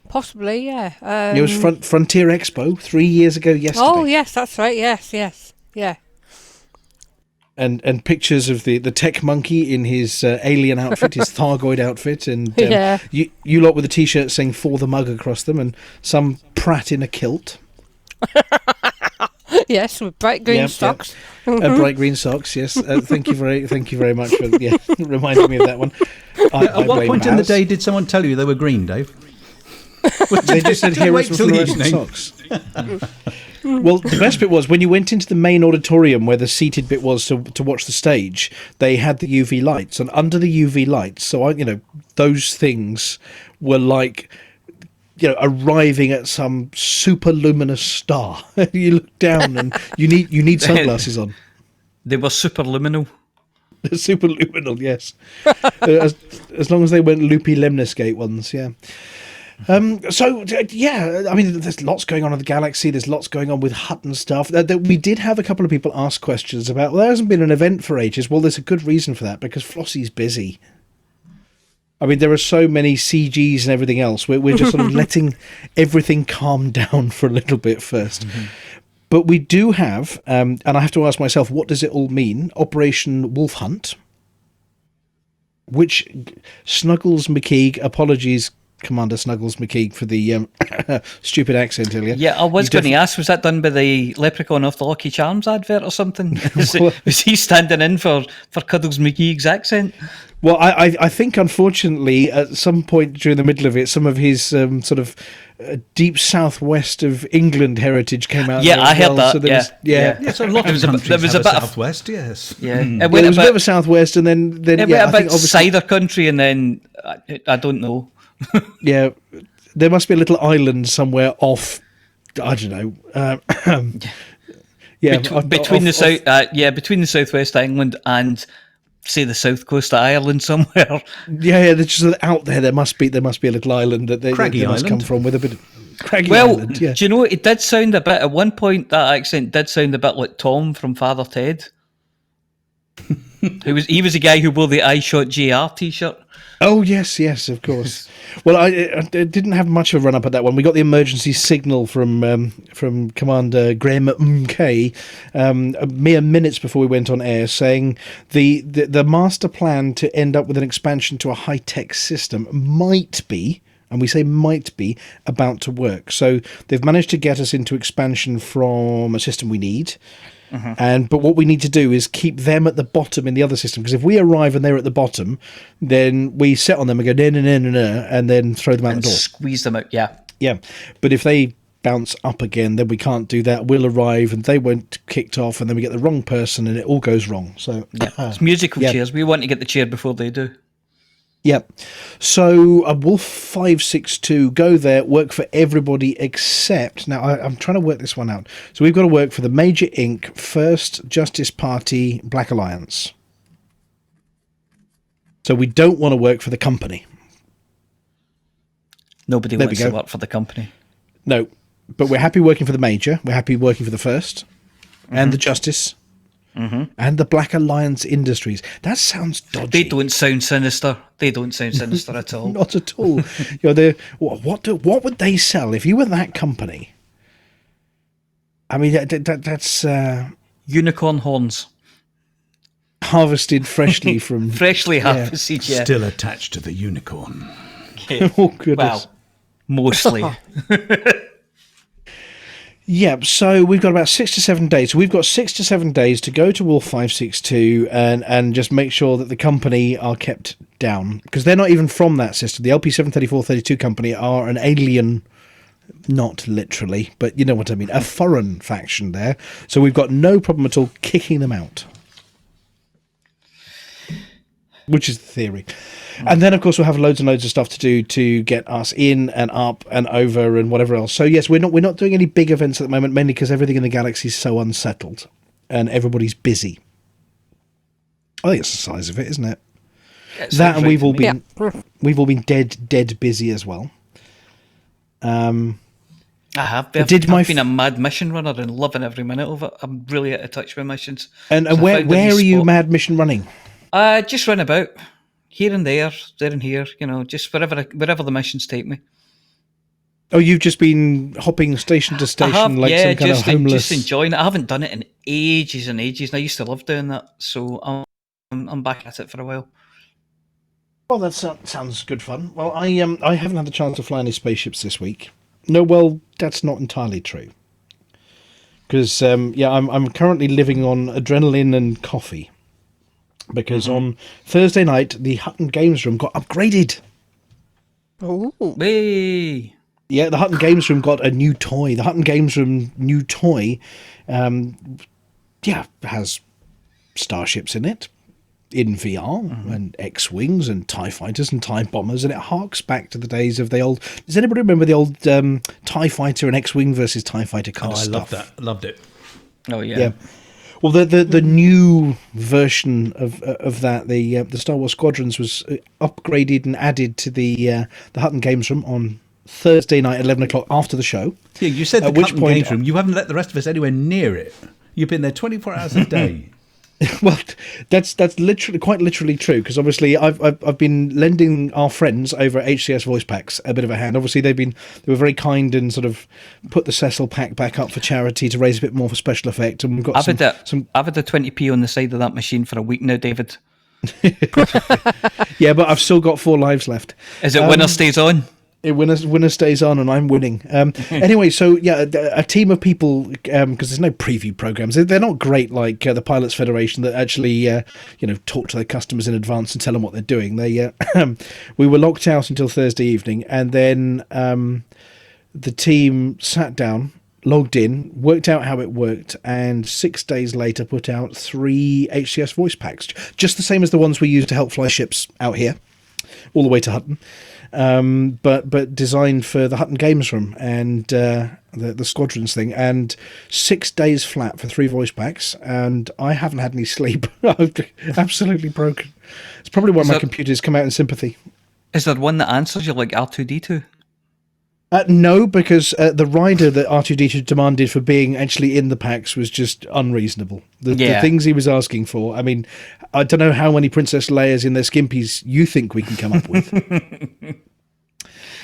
Possibly, yeah. It was Frontier Expo 3 years ago yesterday. Oh, yes, that's right. Yes, yeah. And pictures of the tech monkey in his alien outfit, his Thargoid outfit, and you lot with a T-shirt saying "For the Mug" across them, and some prat in a kilt. Yes, with bright green socks. Yeah. Bright green socks. Yes. Thank you very much for reminding me of that one. At what point in the day did someone tell you they were green, Dave? They just said heroes with fluorescent socks. Well, the best bit was when you went into the main auditorium where the seated bit was to watch the stage. They had the UV lights, and under the UV lights, so those things were like arriving at some super luminous star. You look down and you need sunglasses on. They were superluminal. Superluminal, yes. As long as they weren't loopy lemniscate ones, yeah. I mean, there's lots going on in the galaxy. There's lots going on with Hutton stuff. We did have a couple of people ask questions about, well, there hasn't been an event for ages. Well, there's a good reason for that, because Flossy's busy. I mean, there are so many CGs and everything else. We're just sort of letting everything calm down for a little bit first. Mm-hmm. But we do have, and I have to ask myself, what does it all mean? Operation Wolf Hunt, which Snuggles McKeague, apologies, Commander Snuggles McKeague, for the stupid accent earlier. Yeah, I was going to ask, was that done by the Leprechaun off the Lucky Charms advert or something? Was he standing in for Cuddles McKeague's accent? Well, I think, unfortunately, at some point during the middle of it, some of his sort of deep southwest of England heritage came out. Yeah, I heard that. So so a lot of countries have a southwest, yes. Yeah, there was a bit of a southwest, and then it went about cider country, and then I don't know. Yeah, there must be a little island somewhere off. I don't know. Between the southwest of England and, say, the south coast of Ireland somewhere. Yeah, they're just out there. There must be a little island that they must come from with a bit of Craggy Island. Yeah. Do you know, it did sound a bit at one point. That accent did sound a bit like Tom from Father Ted. He was a guy who wore the I Shot JR t-shirt. Oh yes, of course. Well, I didn't have much of a run up at that one. We got the emergency signal from Commander Graham MK mere minutes before we went on air, saying the master plan to end up with an expansion to a high tech system might be, and we say might be, about to work. So they've managed to get us into expansion from a system we need. But what we need to do is keep them at the bottom in the other system, because if we arrive and they're at the bottom, then we sit on them and go no, and then throw them out the door, squeeze them out. Yeah. But if they bounce up again, then we can't do that. We'll arrive and they won't kicked off, and then we get the wrong person and it all goes wrong. So it's musical chairs. We want to get the chair before they do. Yep. So a Wolf 562, go there, work for everybody except... Now, I'm trying to work this one out. So we've got to work for the Major Inc., First Justice Party, Black Alliance. So we don't want to work for the company. Nobody wants to work for the company. No, but we're happy working for the Major. We're happy working for the First and the Justice. And the Black Alliance Industries. That sounds dodgy. They don't sound sinister. At all. Not at all. What would they sell if you were that company? I mean, that's unicorn horns, harvested freshly from harvested. Still attached to the unicorn. Oh, goodness. Well, mostly. Yeah, so we've got about 6 to 7 days. So we've got 6 to 7 days to go to Wolf 562 and just make sure that the company are kept down. Because they're not even from that system. The LP 73432 company are an alien, not literally, but you know what I mean, a foreign faction there. So we've got no problem at all kicking them out. Which is the theory. And then, of course, we'll have loads and loads of stuff to do to get us in and up and over and whatever else. So, yes, we're not doing any big events at the moment, mainly because everything in the galaxy is so unsettled and everybody's busy. I think it's the size of it, isn't it? That, and we've all been dead busy as well. I have been. I've been a mad mission runner and loving every minute of it. I'm really out of touch with missions. And where are you mad mission running? Just run about. Here and there and here, just wherever the missions take me. Oh, you've just been hopping station to station some kind of homeless... just enjoying it. I haven't done it in ages and ages, and I used to love doing that, so I'm back at it for a while. Well, that sounds good fun. Well, I haven't had the chance to fly any spaceships this week. No, well, that's not entirely true. Because, I'm currently living on adrenaline and coffee. Because on Thursday night, the Hutton Games Room got upgraded. Oh. Hey. Yeah, the Hutton Games Room got a new toy. The Hutton Games Room new toy, has starships in it, in VR, and X-Wings and TIE Fighters and TIE Bombers, and it harks back to the days of the old... Does anybody remember the old TIE Fighter and X-Wing versus TIE Fighter kind of stuff? I loved that. Loved it. Oh, yeah. Well, the new version of that, the Star Wars Squadrons, was upgraded and added to the Hutton Games Room on Thursday night at 11 o'clock after the show. Yeah, you said the Hutton Games Room. You haven't let the rest of us anywhere near it. You've been there 24 hours a day. Well, that's quite literally true, because obviously I've been lending our friends over at HCS Voice Packs a bit of a hand. Obviously they were very kind and sort of put the Cecil pack back up for charity to raise a bit more for special effect, and we've got I've had the 20p on the side of that machine for a week now, David. Yeah, but I've still got 4 lives left. Is it winner stays on? Winner stays on, and I'm winning. Anyway, so yeah, a team of people, because there's no preview programs. They're not great like the Pilots Federation that actually, talk to their customers in advance and tell them what they're doing. We were locked out until Thursday evening, and then the team sat down, logged in, worked out how it worked, and 6 days later put out 3 HCS voice packs, just the same as the ones we use to help fly ships out here, all the way to Hutton. But designed for the Hutton Games Room and the Squadrons thing, and 6 days flat for 3 voice packs, and I haven't had any sleep. I'm absolutely broken. It's probably why my computer's come out in sympathy. Is there one that answers you like R2-D2? No, because the rider that R2-D2 demanded for being actually in the packs was just unreasonable. The things he was asking for. I mean, I don't know how many Princess Leias in their skimpies you think we can come up with.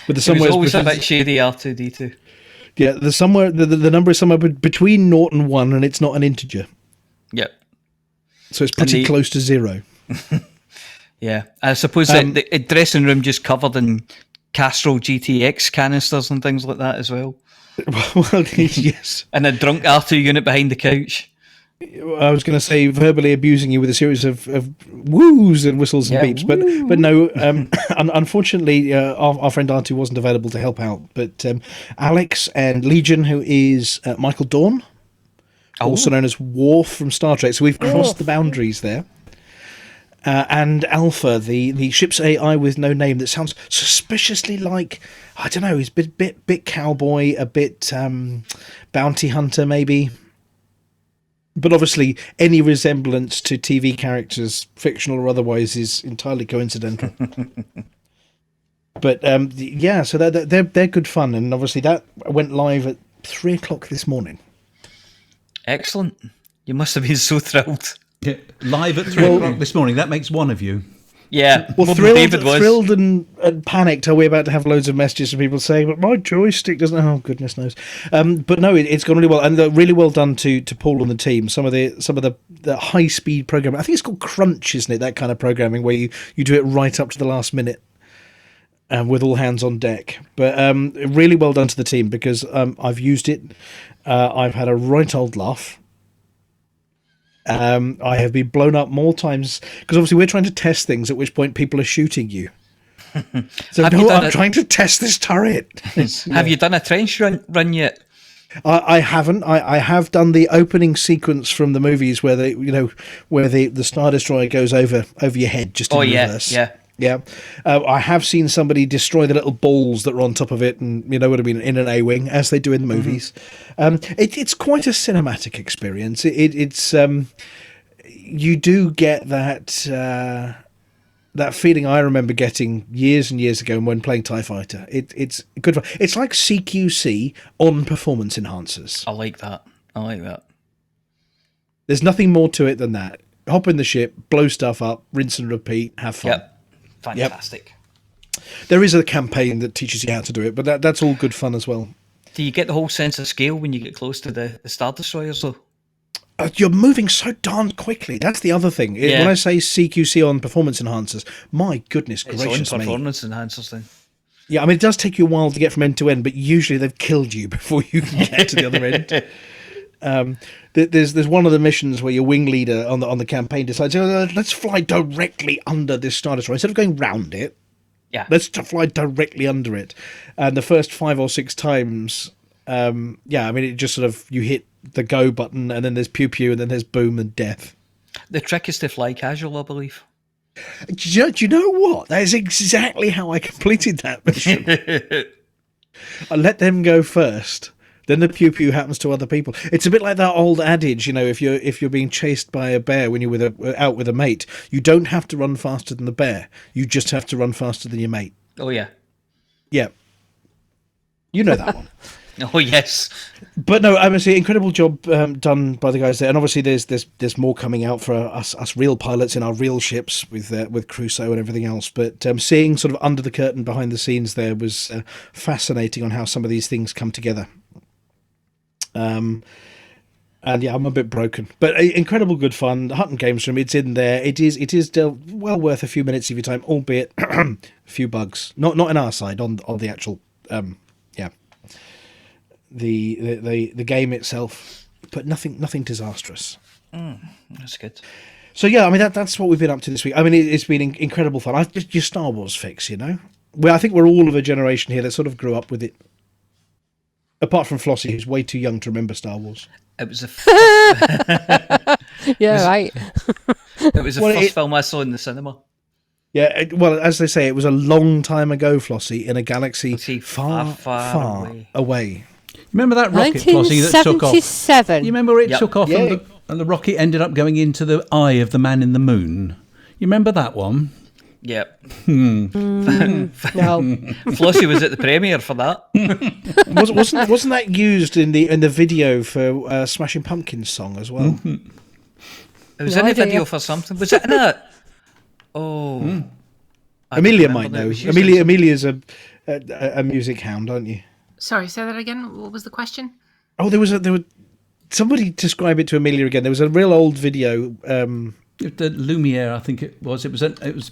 But there's always a bit shady R2-D2. Yeah, the number is somewhere between 0 and 1, and it's not an integer. Yep. So it's pretty close to 0. Yeah, I suppose the dressing room just covered in Castrol GTX canisters and things like that as well. Well, yes. And a drunk R2 unit behind the couch. I was going to say verbally abusing you with a series of woos and whistles and beeps, but no. Unfortunately, our friend R2 wasn't available to help out. But Alex and Legion, who is Michael Dorn, also known as Worf from Star Trek, so we've crossed the boundaries there. And Alpha, the ship's AI with no name that sounds suspiciously like, I don't know, he's a bit cowboy, a bit bounty hunter maybe. But obviously, any resemblance to TV characters, fictional or otherwise, is entirely coincidental. But so they're good fun, and obviously that went live at 3 o'clock this morning. Excellent! You must have been so thrilled. Yeah, live at 3 o'clock this morning. That makes one of you. Yeah, well, thrilled and panicked. Are we about to have loads of messages from people saying, "But my joystick doesn't"? Oh, goodness knows. But no, it's gone really well, and really well done to Paul and the team. Some of the high speed programming. I think it's called Crunch, isn't it? That kind of programming where you do it right up to the last minute. with all hands on deck. But really well done to the team, because I've used it. I've had a right old laugh. I have been blown up more times, because obviously we're trying to test things, at which point people are shooting you. So Have no, you done I'm trying to test this turret. Have you done a trench run yet? I haven't. I have done the opening sequence from the movies where the Star Destroyer goes over your head just in reverse. Yeah. I have seen somebody destroy the little balls that are on top of it, and what I mean, in an A-wing, as they do in the movies. It's quite a cinematic experience. It's you do get that feeling I remember getting years and years ago when playing TIE Fighter. It's good fun. It's like CQC on performance enhancers. I like that. There's nothing more to it than that. Hop in the ship, blow stuff up, rinse and repeat, have fun. Yep. Fantastic. Yep. There is a campaign that teaches you how to do it, but that's all good fun as well. Do you get the whole sense of scale when you get close to the Star Destroyers, though? You're moving so darn quickly. That's the other thing. Yeah. When I say CQC on performance enhancers, my goodness It's gracious on me. performance enhancers then. Yeah, I mean, it does take you a while to get from end to end, but usually they've killed you before you can get to the other end. There's one of the missions where your wing leader on the campaign decides, let's fly directly under this Star Destroyer. Instead of going round it, Yeah. let's fly directly under it. And the first 5 or 6 times, I mean, it just sort of, you hit the go button, and then there's pew pew, and then there's boom and death. The trick is to fly casual, I believe. Do you know what? That is exactly how I completed that mission. I let them go first, then the pew pew happens to other people. It's a bit like that old adage, if you're being chased by a bear when you're out with a mate, you don't have to run faster than the bear. You just have to run faster than your mate. Oh, yeah. Yeah. You know that one. Oh, yes. But no, I must say, incredible job done by the guys there, and obviously there's more coming out for us real pilots in our real ships with Crusoe and everything else. But seeing sort of under the curtain, behind the scenes, there was fascinating on how some of these things come together. And yeah, I'm a bit broken, but incredible good fun. The Hutton Games Room, it's in there. It is well worth a few minutes of your time, albeit a few bugs. Not on our side, on the actual the game itself, but nothing disastrous. That's good. So yeah, I mean that's what we've been up to this week. I mean, it's been incredible fun. Your Star Wars fix, I think we're all of a generation here that sort of grew up with it. Apart from Flossy, who's way too young to remember Star Wars. It was Right. It was the first film I saw in the cinema. Yeah, well, as they say, it was a long time ago, Flossie, in a galaxy far, far away. Remember that rocket, Flossy, that took off? 1977. You remember where it took off Yeah. and the rocket ended up going into the eye of the man in the moon? You remember that one? Yep. No. Flossy was at the premiere for that. Wasn't that used in the video for Smashing Pumpkins song as well? It was No in a idea. video for something. Was it in it? Oh. I don't Aemilia remember might now. It know. was used in- Amelia's a music hound, aren't you? Sorry, say that again. What was the question? Oh, there was somebody describe it to Aemilia again. There was a real old video. The Lumiere, I think it was. It was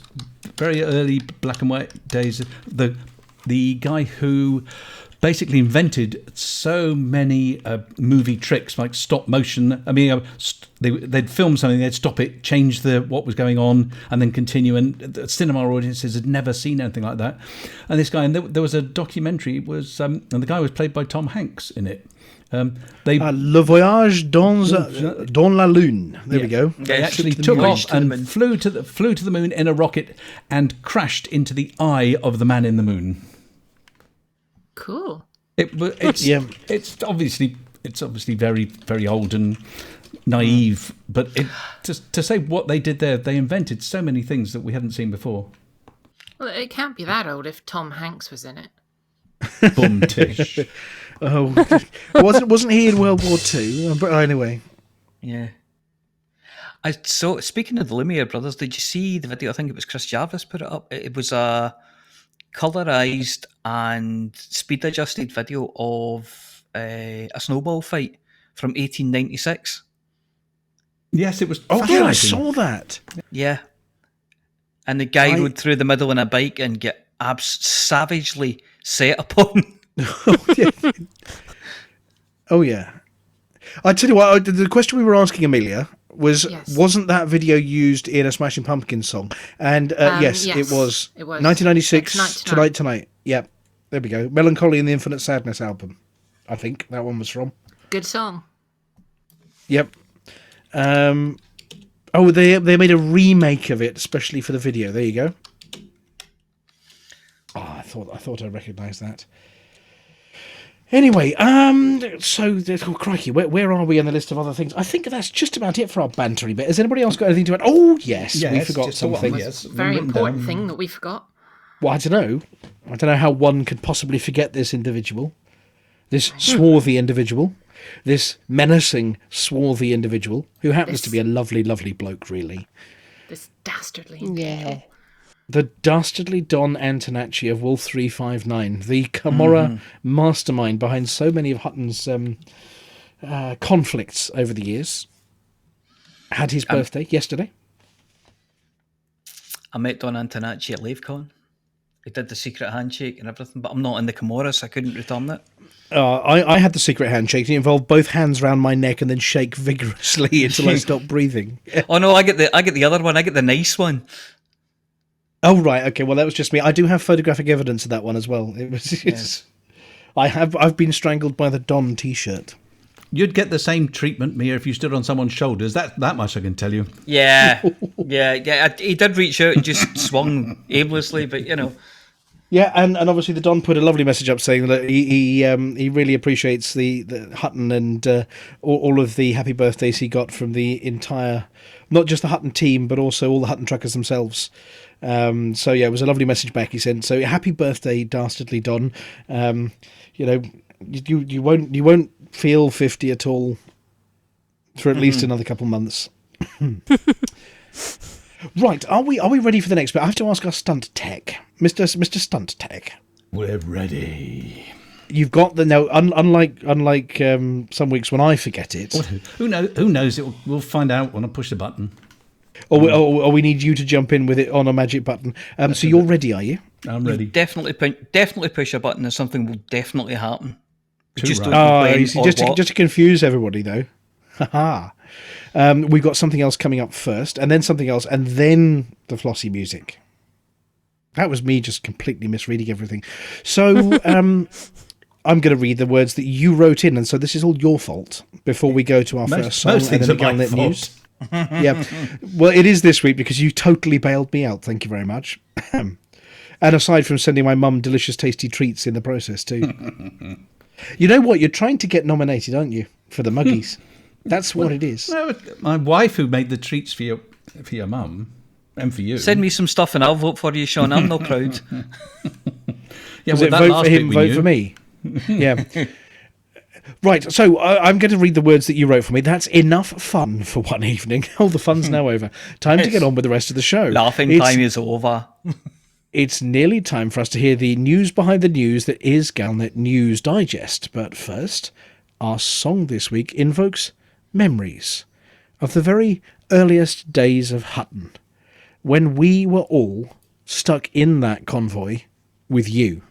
very early black and white days. The guy who basically invented so many movie tricks like stop motion. I mean, they'd film something, they'd stop it, change what was going on, and then continue. And the cinema audiences had never seen anything like that. And this guy, and there was a documentary. And the guy was played by Tom Hanks in it. Le Voyage dans la Lune. There we go. They actually To the took moon. off To the and moon. flew to the moon in a rocket and crashed into the eye of the man in the moon. Cool. It's obviously very, very old and naive, but to say what they did there, they invented so many things that we hadn't seen before. Well, it can't be that old if Tom Hanks was in it. Boom tish. Oh, wasn't he in World War II? But anyway, Yeah. So speaking of the Lumiere brothers, did you see the video? I think it was Chris Jarvis put it up. It was a colorized and speed adjusted video of a snowball fight from 1896. Yes, it was. oh yeah, I fascinating. saw that. Yeah. And the guy rode through the middle on a bike and get savagely set upon. Oh yeah. I tell you what, the question we were asking Aemilia was, Yes. wasn't that video used in a Smashing Pumpkins song? And yes, yes, it was. it was. 1996, Tonight. Tonight. Yep, there we go. Melancholy and the Infinite Sadness album, I think that one was from. Good song. Yep. Oh, they made a remake of it, especially for the video. There you go. Oh, I thought I recognised that. Anyway, so crikey, where are we on the list of other things? I think that's just about it for our bantery bit. Has anybody else got anything to add? Oh, yes, we forgot just the one, something. yes. Very Written important down. thing that we forgot. Well, I don't know how one could possibly forget this individual, this swarthy individual, this menacing swarthy individual who happens to be a lovely, lovely bloke, really. This dastardly. Yeah. The dastardly Don Antonacci of Wolf 359, the Camorra mastermind behind so many of Hutton's conflicts over the years, had his birthday yesterday. I met Don Antonacci at LaveCon. He did the secret handshake and everything, but I'm not in the Camorra, so I couldn't return it. I had the secret handshake. It involved both hands round my neck and then shake vigorously until I stopped breathing. Oh no, I get the other one. I get the nice one. Oh right, okay. Well, that was just me. I do have photographic evidence of that one as well. I've been strangled by the Don T-shirt. You'd get the same treatment, Mia, if you stood on someone's shoulders. That much I can tell you. Yeah. He did reach out and just swung aimlessly, but you know. Yeah, and obviously the Don put a lovely message up saying that he really appreciates the Hutton and all of the happy birthdays he got from the entire, not just the Hutton team, but also all the Hutton truckers themselves. So yeah, it was a lovely message back he sent. So happy birthday, dastardly Don. You know, you won't feel 50 at all for at least another couple months. Right, are we ready for the next bit? I have to ask our stunt tech, Mr. Stunt Tech. We're ready. You've got the no. Unlike some weeks when I forget it, Who knows? We'll find out when I push the button. or we need you to jump in with it on a magic button. So you're ready, are you? I'm ready. Definitely push a button and something will definitely happen. We Too just right. don't know when You see, or just what. to confuse everybody though. Haha. We've got something else coming up first, and then something else, and then the Flossy music. That was me just completely misreading everything. So I'm going to read the words that you wrote in, and so this is all your fault before we go to our first song most and things then the are my Galnet fault. news. Yeah, well, it is this week because you totally bailed me out. Thank you very much. And aside from sending my mum delicious, tasty treats in the process too. You know what? You're trying to get nominated, aren't you, for the Muggies? That's what it is. No, my wife who made the treats for your mum and for you. Send me some stuff and I'll vote for you, Sean. I'm not proud. Yeah, Was well, it that vote last for bit him, we vote knew. for me? Yeah. Right, so I'm going to read the words that you wrote for me. That's enough fun for one evening. All the fun's now over. Time to get on with the rest of the show. Laughing time is over. It's nearly time for us to hear the news behind the news that is Galnet News Digest. But first, our song this week invokes memories of the very earliest days of Hutton, when we were all stuck in that convoy with you.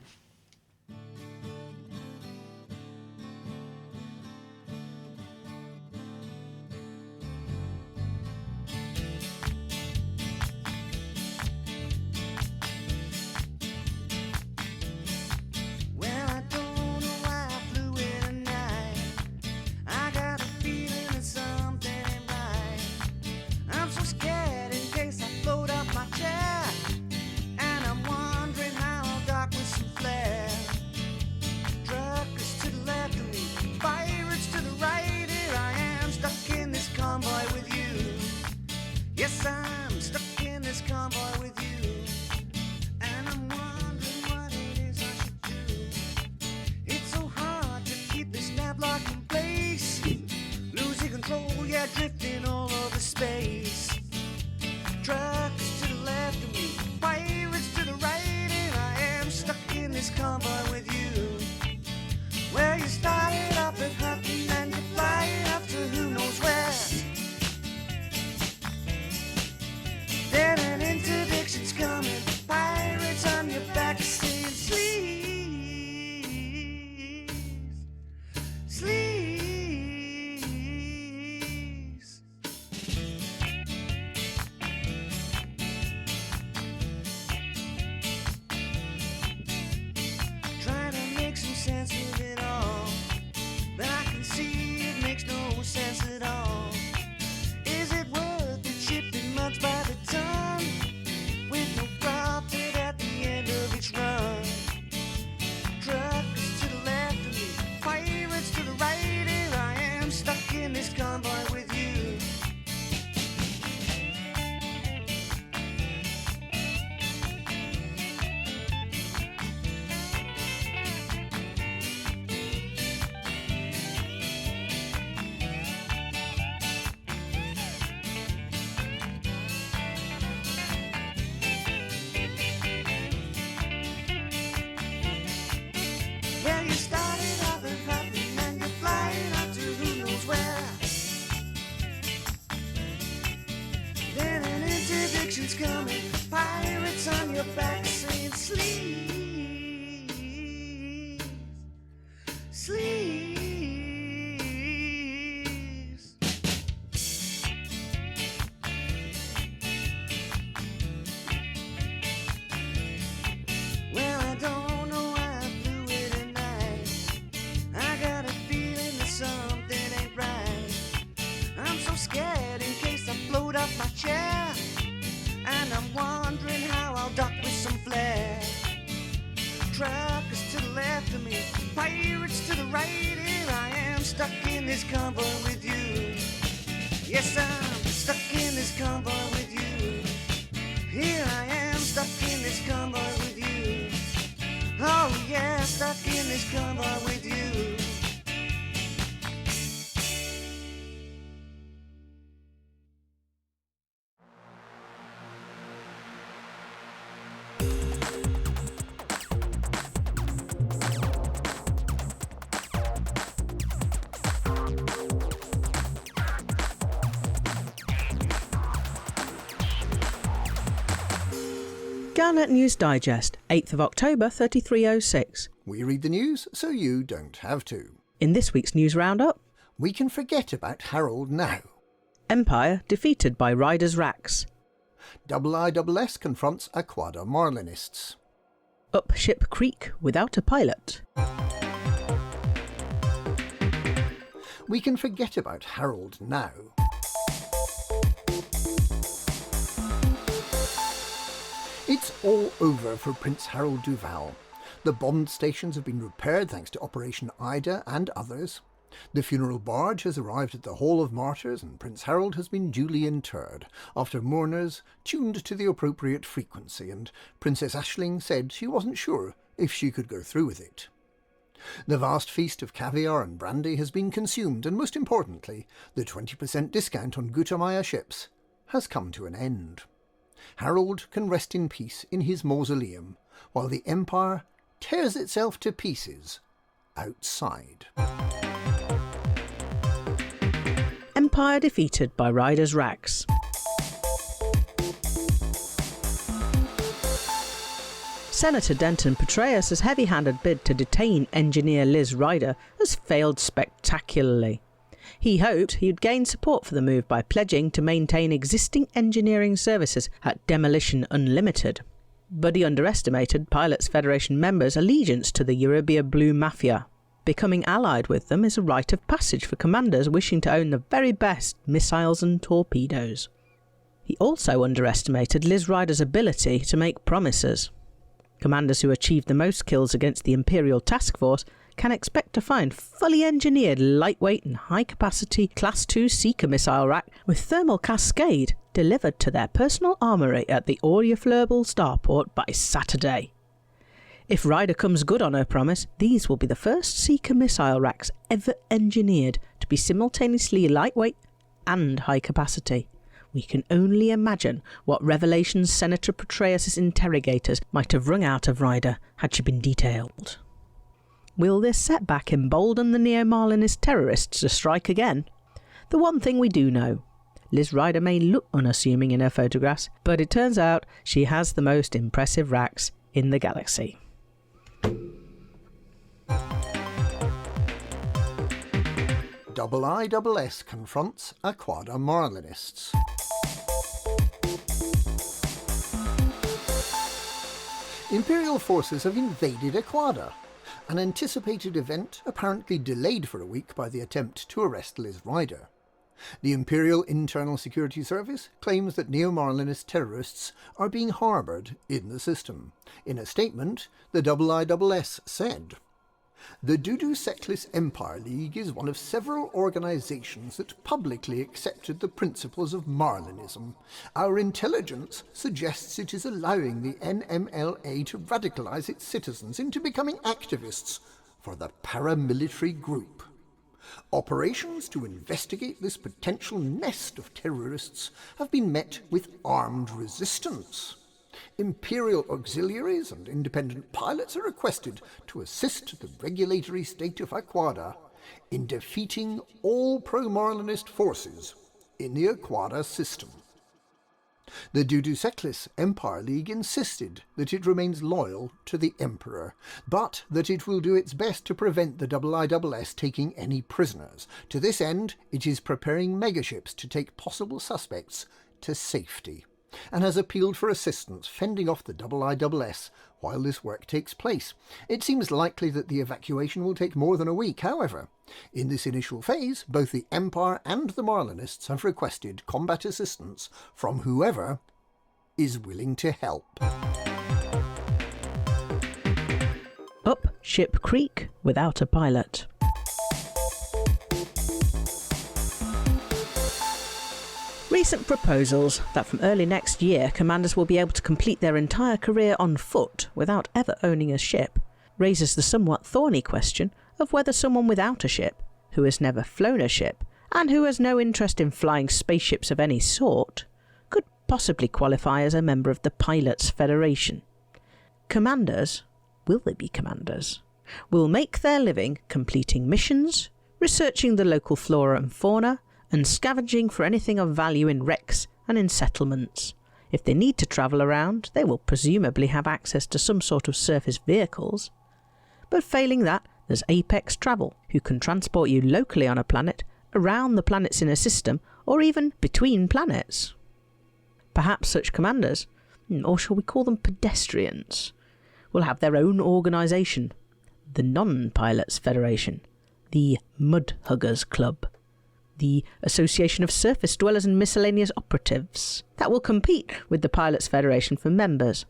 Well, I don't know why I flew in at night. I got a feeling that something ain't right. I'm so scared in case I float up my chair. And I'm wondering how dark with some flare. Truckers to the left of me, pirates to the right. Here I am, stuck in this convoy with you. Yes, I'm stuck in this convoy with you. And I'm wondering what it is I should do. It's so hard to keep this nav lock in place. Losing control, yeah, drifting all over space. Trucks to the left of me, pirates to the right. And I am stuck in this convoy with you. Well, you started off at Hutton and you're flying up to who knows where. coming, pirates on your back saying sleep, sleep. Well, I don't know why I flew it tonight. I got a feeling that something ain't right. I'm so scared in case I float off my chair, and I'm wondering how I'll dock with some flair. Truckers to the left of me, pirates to the right. Here I am, stuck in this convoy with you. Yes, I'm stuck in this convoy with you. Here I am, stuck in this convoy with you. Oh yeah, stuck in this convoy with you. Galnet News Digest, 8th of October 3306. We read the news so you don't have to. In this week's news roundup, We can forget about Harold now. Empire defeated by Riders Rax. IISS confronts Aquada Marlinists. Up Ship Creek without a pilot. We can forget about Harold now. It's all over for Prince Harold Duval. The Bond stations have been repaired thanks to Operation Ida and others. The funeral barge has arrived at the Hall of Martyrs and Prince Harold has been duly interred, after mourners tuned to the appropriate frequency, and Princess Aisling said she wasn't sure if she could go through with it. The vast feast of caviar and brandy has been consumed, and most importantly, the 20% discount on Gutamaya ships has come to an end. Harold can rest in peace in his mausoleum, while the Empire tears itself to pieces outside. Empire defeated by Riders Rax. Senator Denton Petraeus' heavy-handed bid to detain engineer Liz Ryder has failed spectacularly. He hoped he'd gain support for the move by pledging to maintain existing engineering services at Demolition Unlimited. But he underestimated Pilots Federation members' allegiance to the Euribia Blue Mafia. Becoming allied with them is a rite of passage for commanders wishing to own the very best missiles and torpedoes. He also underestimated Liz Ryder's ability to make promises. Commanders who achieve the most kills against the Imperial Task Force can expect to find fully engineered lightweight and high-capacity Class 2 Seeker missile rack with thermal cascade delivered to their personal armoury at the Auriefleurbel starport by Saturday. If Ryder comes good on her promise, these will be the first Seeker missile racks ever engineered to be simultaneously lightweight and high capacity. We can only imagine what revelations Senator Petraeus' interrogators might have wrung out of Ryder had she been detailed. Will this setback embolden the Neo-Marlinist terrorists to strike again? The one thing we do know, Liz Ryder may look unassuming in her photographs, but it turns out she has the most impressive racks in the galaxy. IISS confronts Aquada Marlinists. Imperial forces have invaded Aquada, an anticipated event apparently delayed for a week by the attempt to arrest Liz Ryder. The Imperial Internal Security Service claims that Neo-Marlinist terrorists are being harboured in the system. In a statement, the IISS said, "The Dudu Seclis Empire League is one of several organisations that publicly accepted the principles of Marlinism. Our intelligence suggests it is allowing the NMLA to radicalise its citizens into becoming activists for the paramilitary group. Operations to investigate this potential nest of terrorists have been met with armed resistance. Imperial auxiliaries and independent pilots are requested to assist the regulatory state of Aquada in defeating all pro-Marlinist forces in the Aquada system." The Duduseklis Empire League insisted that it remains loyal to the Emperor, but that it will do its best to prevent the IISS taking any prisoners. To this end, it is preparing megaships to take possible suspects to safety, and has appealed for assistance fending off the IISS while this work takes place. It seems likely that the evacuation will take more than a week, however. In this initial phase, both the Empire and the Marlinists have requested combat assistance from whoever is willing to help. Up Ship Creek without a pilot. Recent proposals that from early next year commanders will be able to complete their entire career on foot without ever owning a ship raises the somewhat thorny question of whether someone without a ship, who has never flown a ship, and who has no interest in flying spaceships of any sort, could possibly qualify as a member of the Pilots Federation. Commanders, will they be commanders, will make their living completing missions, researching the local flora and fauna, and scavenging for anything of value in wrecks and in settlements. If they need to travel around, they will presumably have access to some sort of surface vehicles. But failing that, there's Apex Travel, who can transport you locally on a planet, around the planets in a system, or even between planets. Perhaps such commanders, or shall we call them pedestrians, will have their own organisation, the Non-Pilots Federation, the Mudhuggers Club, the Association of Surface Dwellers and Miscellaneous Operatives, that will compete with the Pilots Federation for members.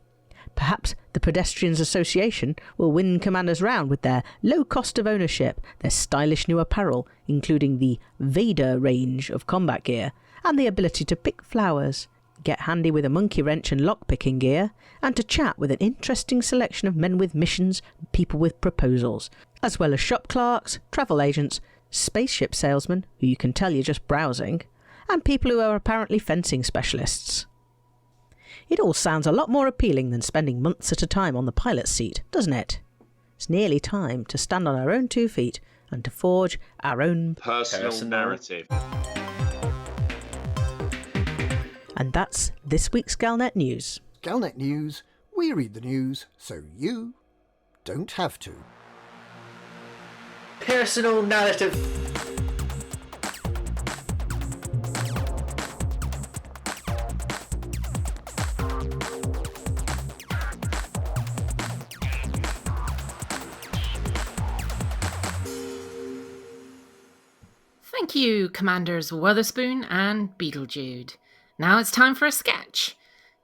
Perhaps the Pedestrians Association will win commanders round with their low cost of ownership, their stylish new apparel, including the Vader range of combat gear, and the ability to pick flowers, get handy with a monkey wrench and lock-picking gear, and to chat with an interesting selection of men with missions and people with proposals, as well as shop clerks, travel agents, spaceship salesmen, who you can tell you're just browsing, and people who are apparently fencing specialists. It all sounds a lot more appealing than spending months at a time on the pilot's seat, doesn't it? It's nearly time to stand on our own 2 feet and to forge our own personal narrative. And that's this week's Galnet News. Galnet News, we read the news so you don't have to. Personal narrative. Thank you, Commanders Wotherspoon and Beetlejude. Now it's time for a sketch.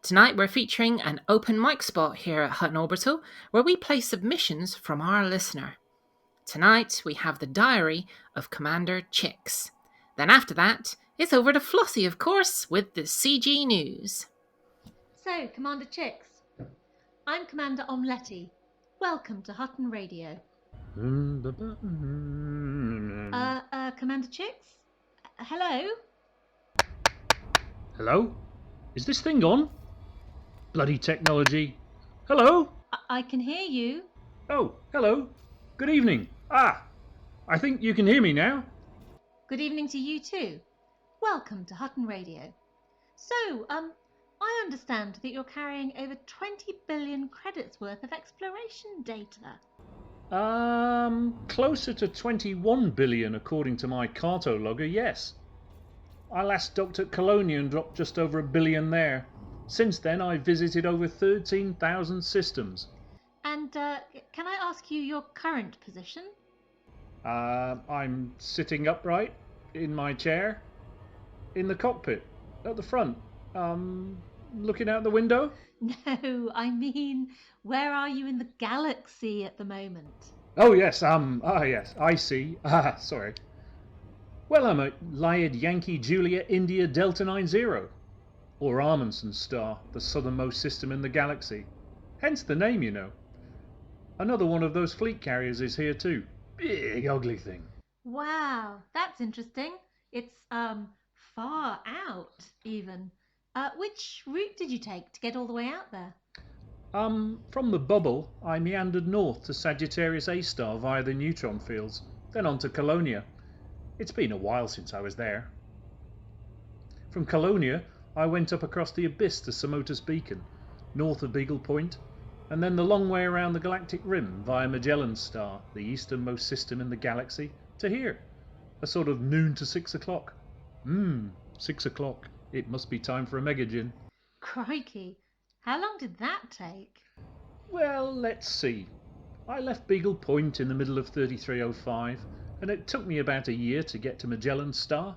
Tonight we're featuring an open mic spot here at Hutton Orbital where we play submissions from our listener. Tonight we have the diary of Commander Chix. Then after that, it's over to Flossy, of course, with the CG News. So, Commander Chix, I'm Commander Omletti. Welcome to Hutton Radio. Commander Chix? Hello? Hello? Is this thing on? Bloody technology. Hello? I can hear you. Oh, hello. Good evening. I think you can hear me now. Good evening to you too. Welcome to Hutton Radio. So, I understand that you're carrying over 20 billion credits worth of exploration data. Closer to 21 billion according to my carto logger, yes. I last docked at Colonia and dropped just over 1 billion there. Since then I've visited over 13,000 systems. And can I ask you your current position? I'm sitting upright in my chair in the cockpit at the front, looking out the window. No, I mean, where are you in the galaxy at the moment? Oh yes, yes, I see. Sorry. Well, I'm at Lyad Yankee Julia India Delta 90, or Amundsen star, the southernmost system in the galaxy. Hence the name, you know. Another one of those fleet carriers is here too. Big ugly thing. Wow, that's interesting. It's far out even. Which route did you take to get all the way out there? From the bubble, I meandered north to Sagittarius A star via the neutron fields, then on to Colonia. It's been a while since I was there. From Colonia, I went up across the abyss to Samotus Beacon, north of Beagle Point, and then the long way around the galactic rim via Magellan's Star, the easternmost system in the galaxy, to here, a sort of noon to 6 o'clock. 6 o'clock. It must be time for a megagin. Crikey, how long did that take? Well, let's see. I left Beagle Point in the middle of 3305, and it took me about a year to get to Magellan's Star,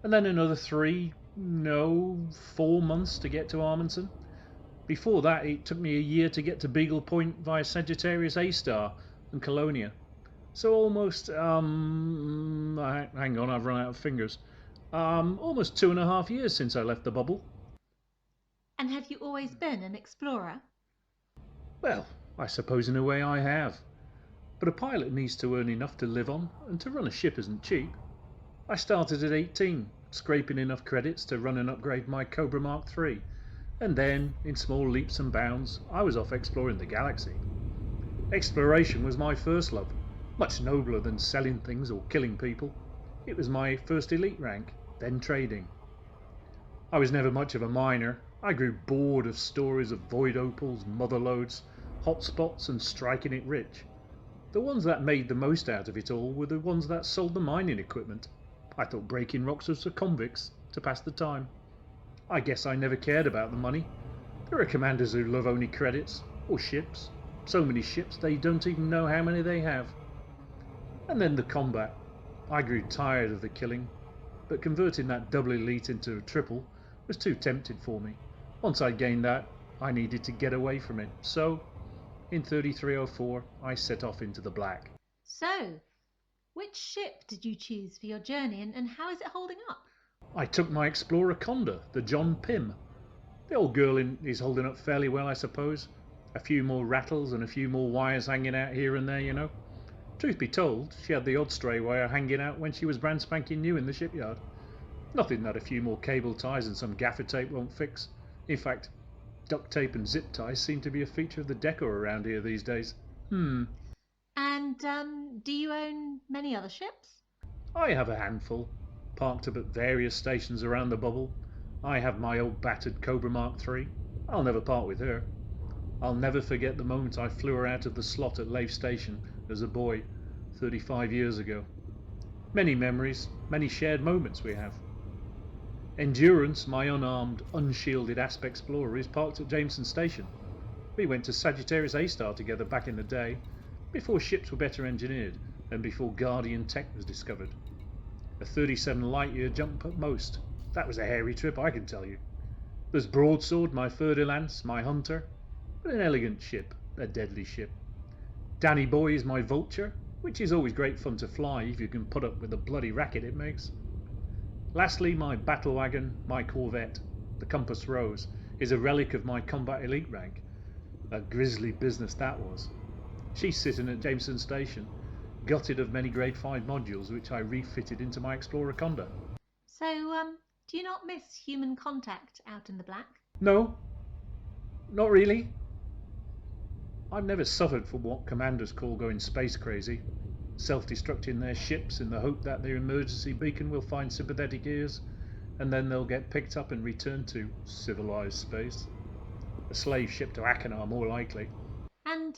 and then another 4 months to get to Amundsen. Before that, it took me a year to get to Beagle Point via Sagittarius A Star and Colonia. So almost, hang on, I've run out of fingers. Almost 2.5 years since I left the bubble. And have you always been an explorer? Well, I suppose in a way I have. But a pilot needs to earn enough to live on, and to run a ship isn't cheap. I started at 18, scraping enough credits to run and upgrade my Cobra Mark III. And then, in small leaps and bounds, I was off exploring the galaxy. Exploration was my first love, much nobler than selling things or killing people. It was my first elite rank, then trading. I was never much of a miner. I grew bored of stories of void opals, motherloads, hotspots and striking it rich. The ones that made the most out of it all were the ones that sold the mining equipment. I thought breaking rocks was for convicts, to pass the time. I guess I never cared about the money. There are commanders who love only credits, or ships. So many ships they don't even know how many they have. And then the combat. I grew tired of the killing, but converting that double elite into a triple was too tempting for me. Once I gained that, I needed to get away from it. So, in 3304, I set off into the black. So, which ship did you choose for your journey and how is it holding up? I took my Explorer Conda, the John Pym. The old girl is holding up fairly well, I suppose. A few more rattles and a few more wires hanging out here and there, you know. Truth be told, she had the odd stray wire hanging out when she was brand spanking new in the shipyard. Nothing that a few more cable ties and some gaffer tape won't fix. In fact, duct tape and zip ties seem to be a feature of the decor around here these days. And do you own many other ships? I have a handful, parked up at various stations around the bubble. I have my old battered Cobra Mark III. I'll never part with her. I'll never forget the moment I flew her out of the slot at Leif Station as a boy, 35 years ago. Many memories, many shared moments we have. Endurance, my unarmed, unshielded Asp Explorer, is parked at Jameson Station. We went to Sagittarius A-Star together back in the day, before ships were better engineered and before Guardian tech was discovered. A 37 light-year jump at most. That was a hairy trip, I can tell you. There's Broadsword, my Fer-de-Lance, my Hunter, but an elegant ship, a deadly ship. Danny Boy is my Vulture, which is always great fun to fly if you can put up with the bloody racket it makes. Lastly, my battle wagon, my Corvette, the Compass Rose, is a relic of my combat elite rank. A grisly business that was. She's sitting at Jameson Station, gutted of many grade 5 modules which I refitted into my Explorer Conda. So, do you not miss human contact out in the black? No, not really. I've never suffered from what commanders call going space crazy, self-destructing their ships in the hope that their emergency beacon will find sympathetic ears, and then they'll get picked up and returned to civilized space. A slave ship to Achenar, more likely. And,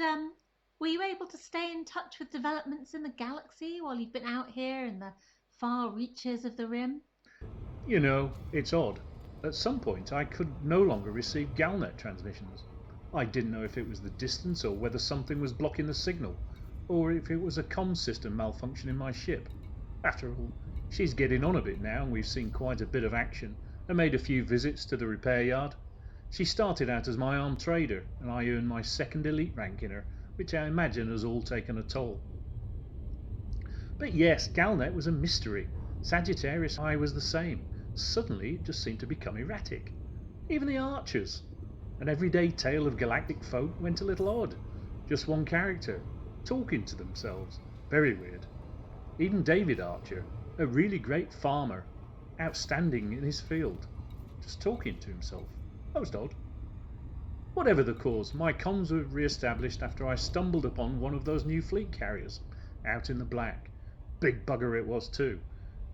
were you able to stay in touch with developments in the galaxy while you've been out here in the far reaches of the Rim? You know, it's odd. At some point I could no longer receive Galnet transmissions. I didn't know if it was the distance or whether something was blocking the signal, or if it was a comm system malfunction in my ship. After all, she's getting on a bit now and we've seen quite a bit of action and made a few visits to the repair yard. She started out as my armed trader and I earned my second elite rank in her, which I imagine has all taken a toll. But yes, Galnet was a mystery. Sagittarius I was the same. Suddenly it just seemed to become erratic. Even the archers. An everyday tale of galactic folk went a little odd. Just one character, talking to themselves. Very weird. Even David Archer, a really great farmer, outstanding in his field, just talking to himself. Most odd. Whatever the cause, my comms were re-established after I stumbled upon one of those new fleet carriers, out in the black. Big bugger it was too,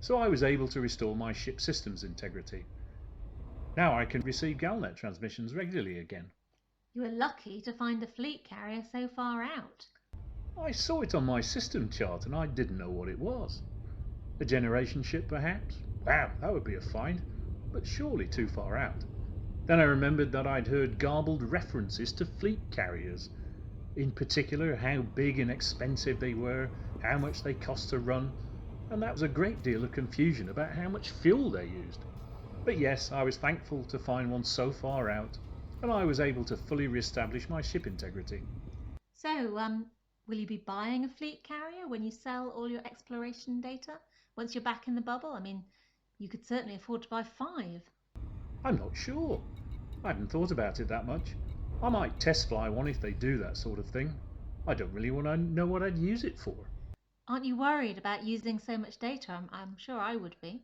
so I was able to restore my ship system's integrity. Now I can receive Galnet transmissions regularly again. You were lucky to find a fleet carrier so far out. I saw it on my system chart and I didn't know what it was. A generation ship, perhaps? Wow, that would be a find, but surely too far out. Then I remembered that I'd heard garbled references to fleet carriers, in particular how big and expensive they were, how much they cost to run, and that was a great deal of confusion about how much fuel they used. But yes, I was thankful to find one so far out, and I was able to fully re-establish my ship integrity. So, will you be buying a fleet carrier when you sell all your exploration data once you're back in the bubble? I mean, you could certainly afford to buy 5. I'm not sure. I haven't thought about it that much. I might test fly one if they do that sort of thing. I don't really want to know what I'd use it for. Aren't you worried about using so much data? I'm sure I would be.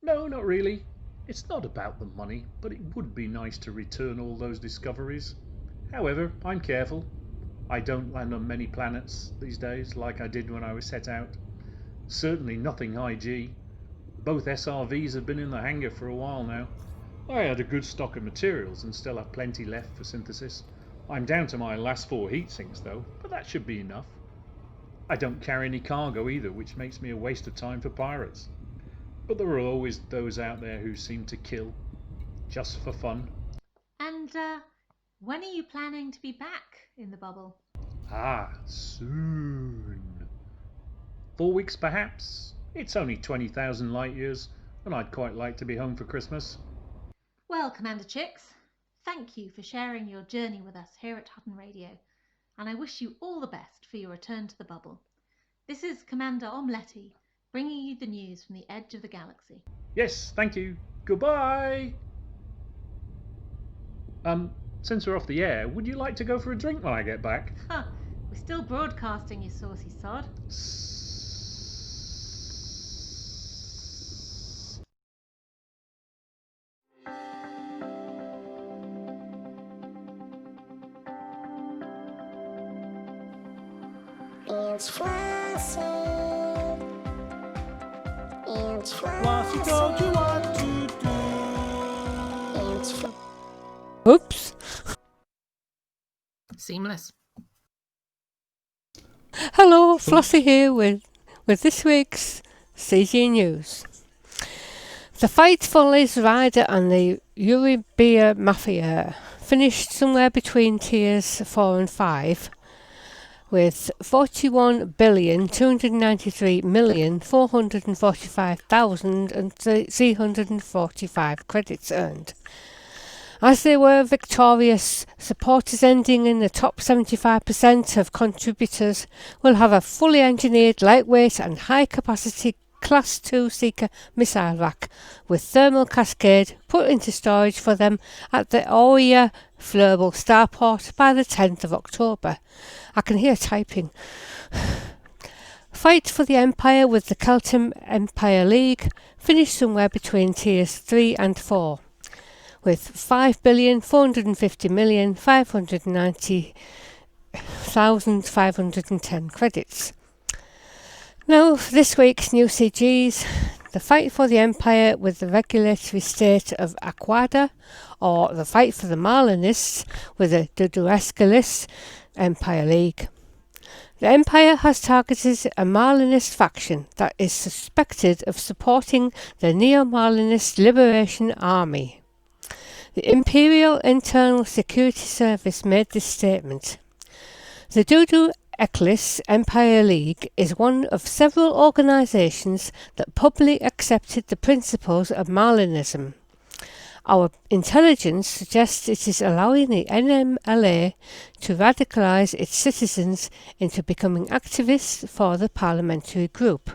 No, not really. It's not about the money, but it would be nice to return all those discoveries. However, I'm careful. I don't land on many planets these days like I did when I was set out. Certainly nothing high G. Both SRVs have been in the hangar for a while now. I had a good stock of materials and still have plenty left for synthesis. I'm down to my last 4 heat sinks though, but that should be enough. I don't carry any cargo either, which makes me a waste of time for pirates. But there are always those out there who seem to kill, just for fun. And when are you planning to be back in the bubble? Soon. 4 weeks perhaps. It's only 20,000 light years, and I'd quite like to be home for Christmas. Well, Commander Chix, thank you for sharing your journey with us here at Hutton Radio, and I wish you all the best for your return to the bubble. This is Commander Omletti, bringing you the news from the edge of the galaxy. Yes, thank you. Goodbye. Since we're off the air, would you like to go for a drink when I get back? Huh, we're still broadcasting, you saucy sod. It's Flossy. It's Flossy. Flossy told you what to do. It's Flossy. Oops. Seamless. Hello, Flossy here with this week's CG News. The fight for Liz Ryder and the Euribia Mafia finished somewhere between tiers 4 and 5, with 41,293,445,345 credits earned. As they were victorious, supporters ending in the top 75% of contributors will have a fully engineered, lightweight and high-capacity Class 2 Seeker missile rack with thermal cascade put into storage for them at the Oya Fleurbal starport by the 10th of October. I can hear typing. Fight for the Empire with the Kelton Empire League finished somewhere between tiers 3 and 4, with 5,450,590,510 credits. Now, for this week's new CGs, the fight for the Empire with the regulatory state of Aquada, or the fight for the Marlinists with the Duduescalis Empire League. The Empire has targeted a Marlinist faction that is suspected of supporting the Neo-Marlinist Liberation Army. The Imperial Internal Security Service made this statement. The Dudu Eklis Empire League is one of several organisations that publicly accepted the principles of Marlinism. Our intelligence suggests it is allowing the NMLA to radicalise its citizens into becoming activists for the parliamentary group.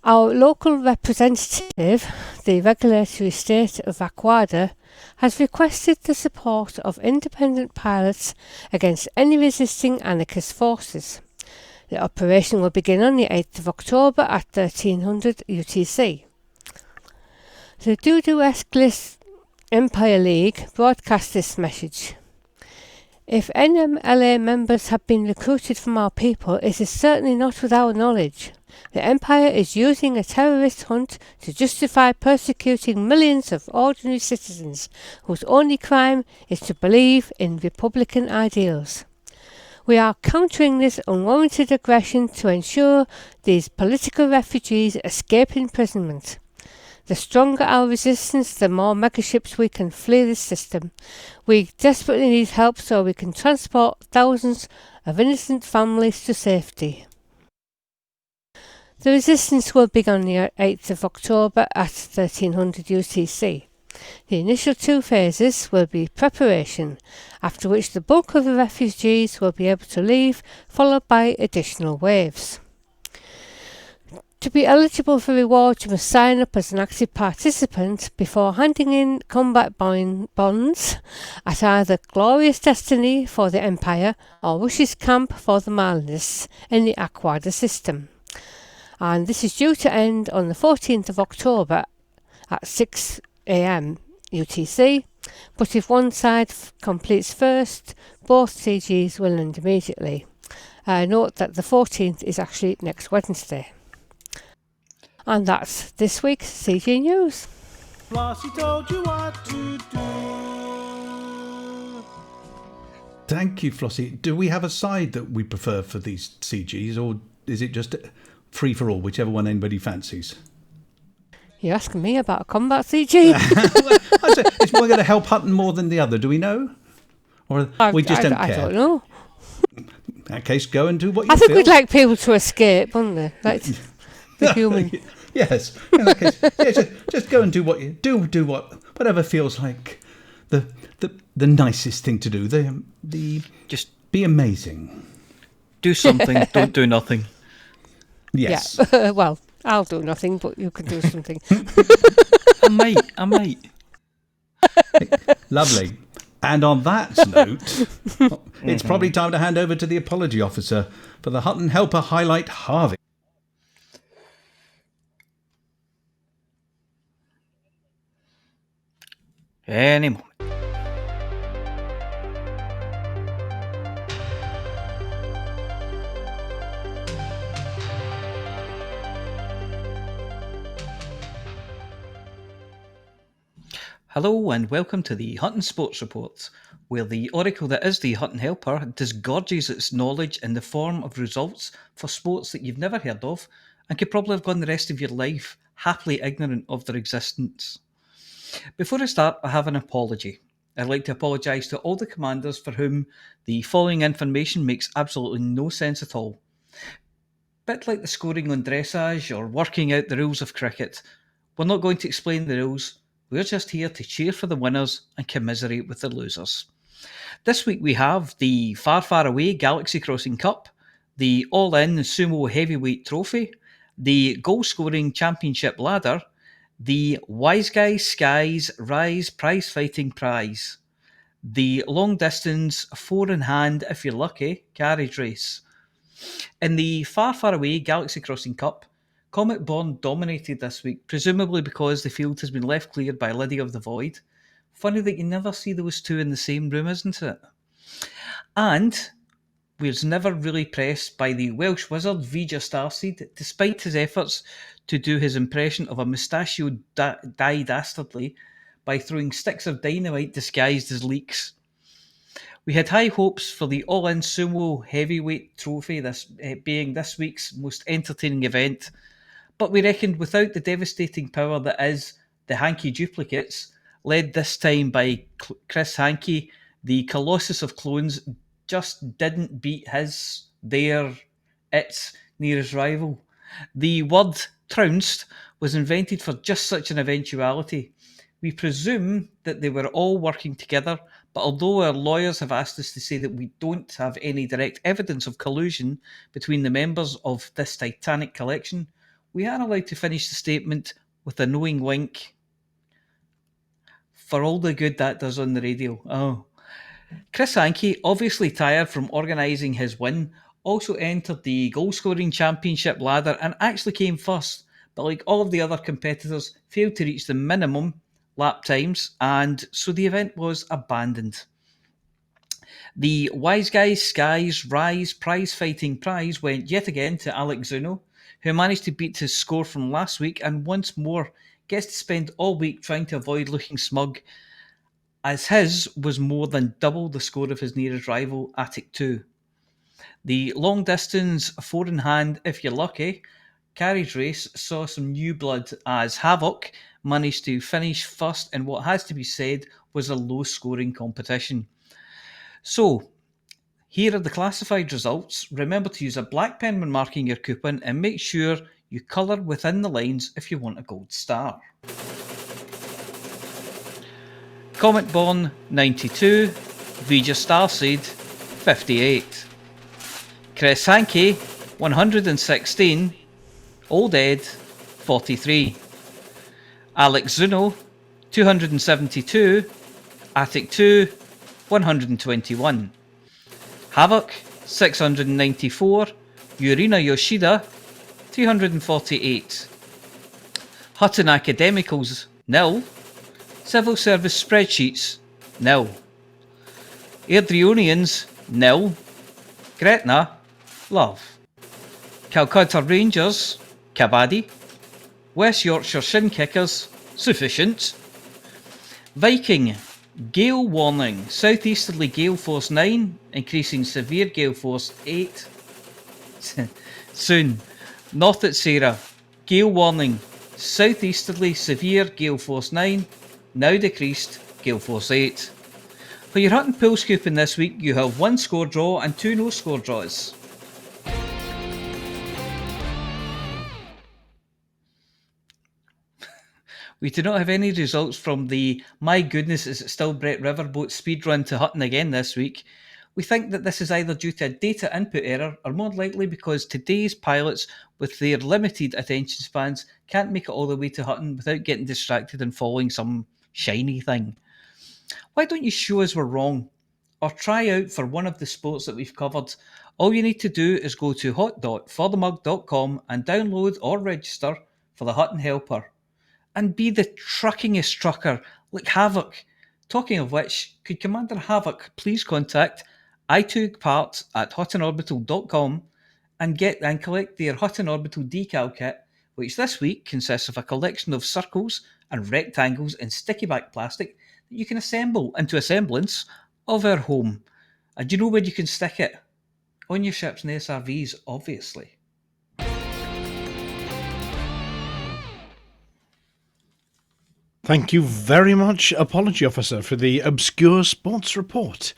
Our local representative, the regulatory state of Aquada, has requested the support of independent pilots against any resisting anarchist forces. The operation will begin on the 8th of October at 1300 UTC. The Dudu Esclis Empire League broadcast this message. If NMLA members have been recruited from our people, it is certainly not with our knowledge. The Empire is using a terrorist hunt to justify persecuting millions of ordinary citizens whose only crime is to believe in Republican ideals. We are countering this unwarranted aggression to ensure these political refugees escape imprisonment. The stronger our resistance, the more megaships we can flee this system. We desperately need help so we can transport thousands of innocent families to safety. The resistance will begin on the 8th of October at 1300 UTC. The initial 2 phases will be preparation, after which the bulk of the refugees will be able to leave, followed by additional waves. To be eligible for reward, you must sign up as an active participant before handing in combat bonds at either Glorious Destiny for the Empire or Rush's Camp for the Marlinists in the Aquada system. And this is due to end on the 14th of October at 6 AM UTC, but if one side completes first, both CGs will end immediately. Note that the 14th is actually next Wednesday. And that's this week's CG News. Flossy told you what to do. Thank you, Flossy. Do we have a side that we prefer for these CGs, or is it just free for all, whichever one anybody fancies? You're asking me about a combat CG? Is one going to help Hutton more than the other? Do we know? Or we just don't care? I don't know. In that case, go and do what you I think feel. we'd like people to escape, wouldn't they? Like the human. Yes. In that case, just go and do what you do. Do whatever feels like the nicest thing to do. Just be amazing. Do something. Don't do nothing. Yes. Yeah. Well, I'll do nothing, but you can do something. I might. Lovely. And on that note, it's probably time to hand over to the apology officer for the Hutton Helper highlight Harvey. Any moment. Hello and welcome to the Hutton Sports Report, where the oracle that is the Hutton Helper disgorges its knowledge in the form of results for sports that you've never heard of and could probably have gone the rest of your life happily ignorant of their existence. Before I start, I have an apology. I'd like to apologise to all the commanders for whom the following information makes absolutely no sense at all. Bit like the scoring on dressage or working out the rules of cricket, we're not going to explain the rules. We're just here to cheer for the winners and commiserate with the losers. This week we have the Far Far Away Galaxy Crossing Cup, the All-In Sumo Heavyweight Trophy, the Goal Scoring Championship Ladder, the Wise Guys Skies Rise Prize Fighting Prize, the Long Distance 4-in-hand, if you're lucky, carriage race. In the Far Far Away Galaxy Crossing Cup, Comet Born dominated this week, presumably because the field has been left cleared by Lydia of the Void. Funny that you never see those two in the same room, isn't it? And we was never really pressed by the Welsh wizard Vija Starseed, despite his efforts to do his impression of a mustachioed dastardly by throwing sticks of dynamite disguised as leeks. We had high hopes for the All-In Sumo Heavyweight Trophy, this being this week's most entertaining event, but we reckoned without the devastating power that is the Hankey duplicates, led this time by Chris Hankey, the Colossus of clones just didn't beat its nearest rival. The word trounced was invented for just such an eventuality. We presume that they were all working together, but although our lawyers have asked us to say that we don't have any direct evidence of collusion between the members of this titanic collection, we are allowed to finish the statement with a knowing wink. For all the good that does on the radio. Oh. Chris Hankey, obviously tired from organising his win, also entered the goal-scoring championship ladder and actually came first, but like all of the other competitors, failed to reach the minimum lap times, and so the event was abandoned. The Wise Guys Skies Rise prize fighting prize went yet again to Alex Zuno, who managed to beat his score from last week and once more gets to spend all week trying to avoid looking smug, as his was more than double the score of his nearest rival, Attic 2. The long distance, 4 in hand, if you're lucky, carriage race saw some new blood as Havoc managed to finish first in what has to be said was a low scoring competition. So, here are the classified results. Remember to use a black pen when marking your coupon and make sure you colour within the lines if you want a gold star. Comet Born 92, Vija Starseed 58, Chris Hankey 116, Old Ed 43, Alex Zuno 272, Attic 2 121, Havoc 694, Yurina Yoshida 348, Hutton Academicals 0, Civil Service Spreadsheets 0, Airdrionians 0, Gretna Love, Calcutta Rangers Kabaddi, West Yorkshire Shin Kickers Sufficient, Viking Gale warning, southeasterly gale force 9, increasing severe gale force 8. Soon. North at Sarah, gale warning, southeasterly severe gale force 9, now decreased gale force 8. For your Hutton Pulse coupon this week, you have 1 score draw and 2 no score draws. We do not have any results from the My Goodness Is It Still Brett Riverboat speedrun to Hutton again this week. We think that this is either due to a data input error or more likely because today's pilots, with their limited attention spans, can't make it all the way to Hutton without getting distracted and following some shiny thing. Why don't you show us we're wrong? Or try out for one of the sports that we've covered. All you need to do is go to hot.forthemug.com and download or register for the Hutton Helper. And be the truckingest trucker like Havoc. Talking of which, could Commander Havoc please contact itogpart@huttonorbital.com and collect their Hutton Orbital decal kit, which this week consists of a collection of circles and rectangles in sticky back plastic that you can assemble into a semblance of our home. And do you know where you can stick it? On your ships and SRVs, obviously. Thank you very much, Apology Officer, for the obscure sports report.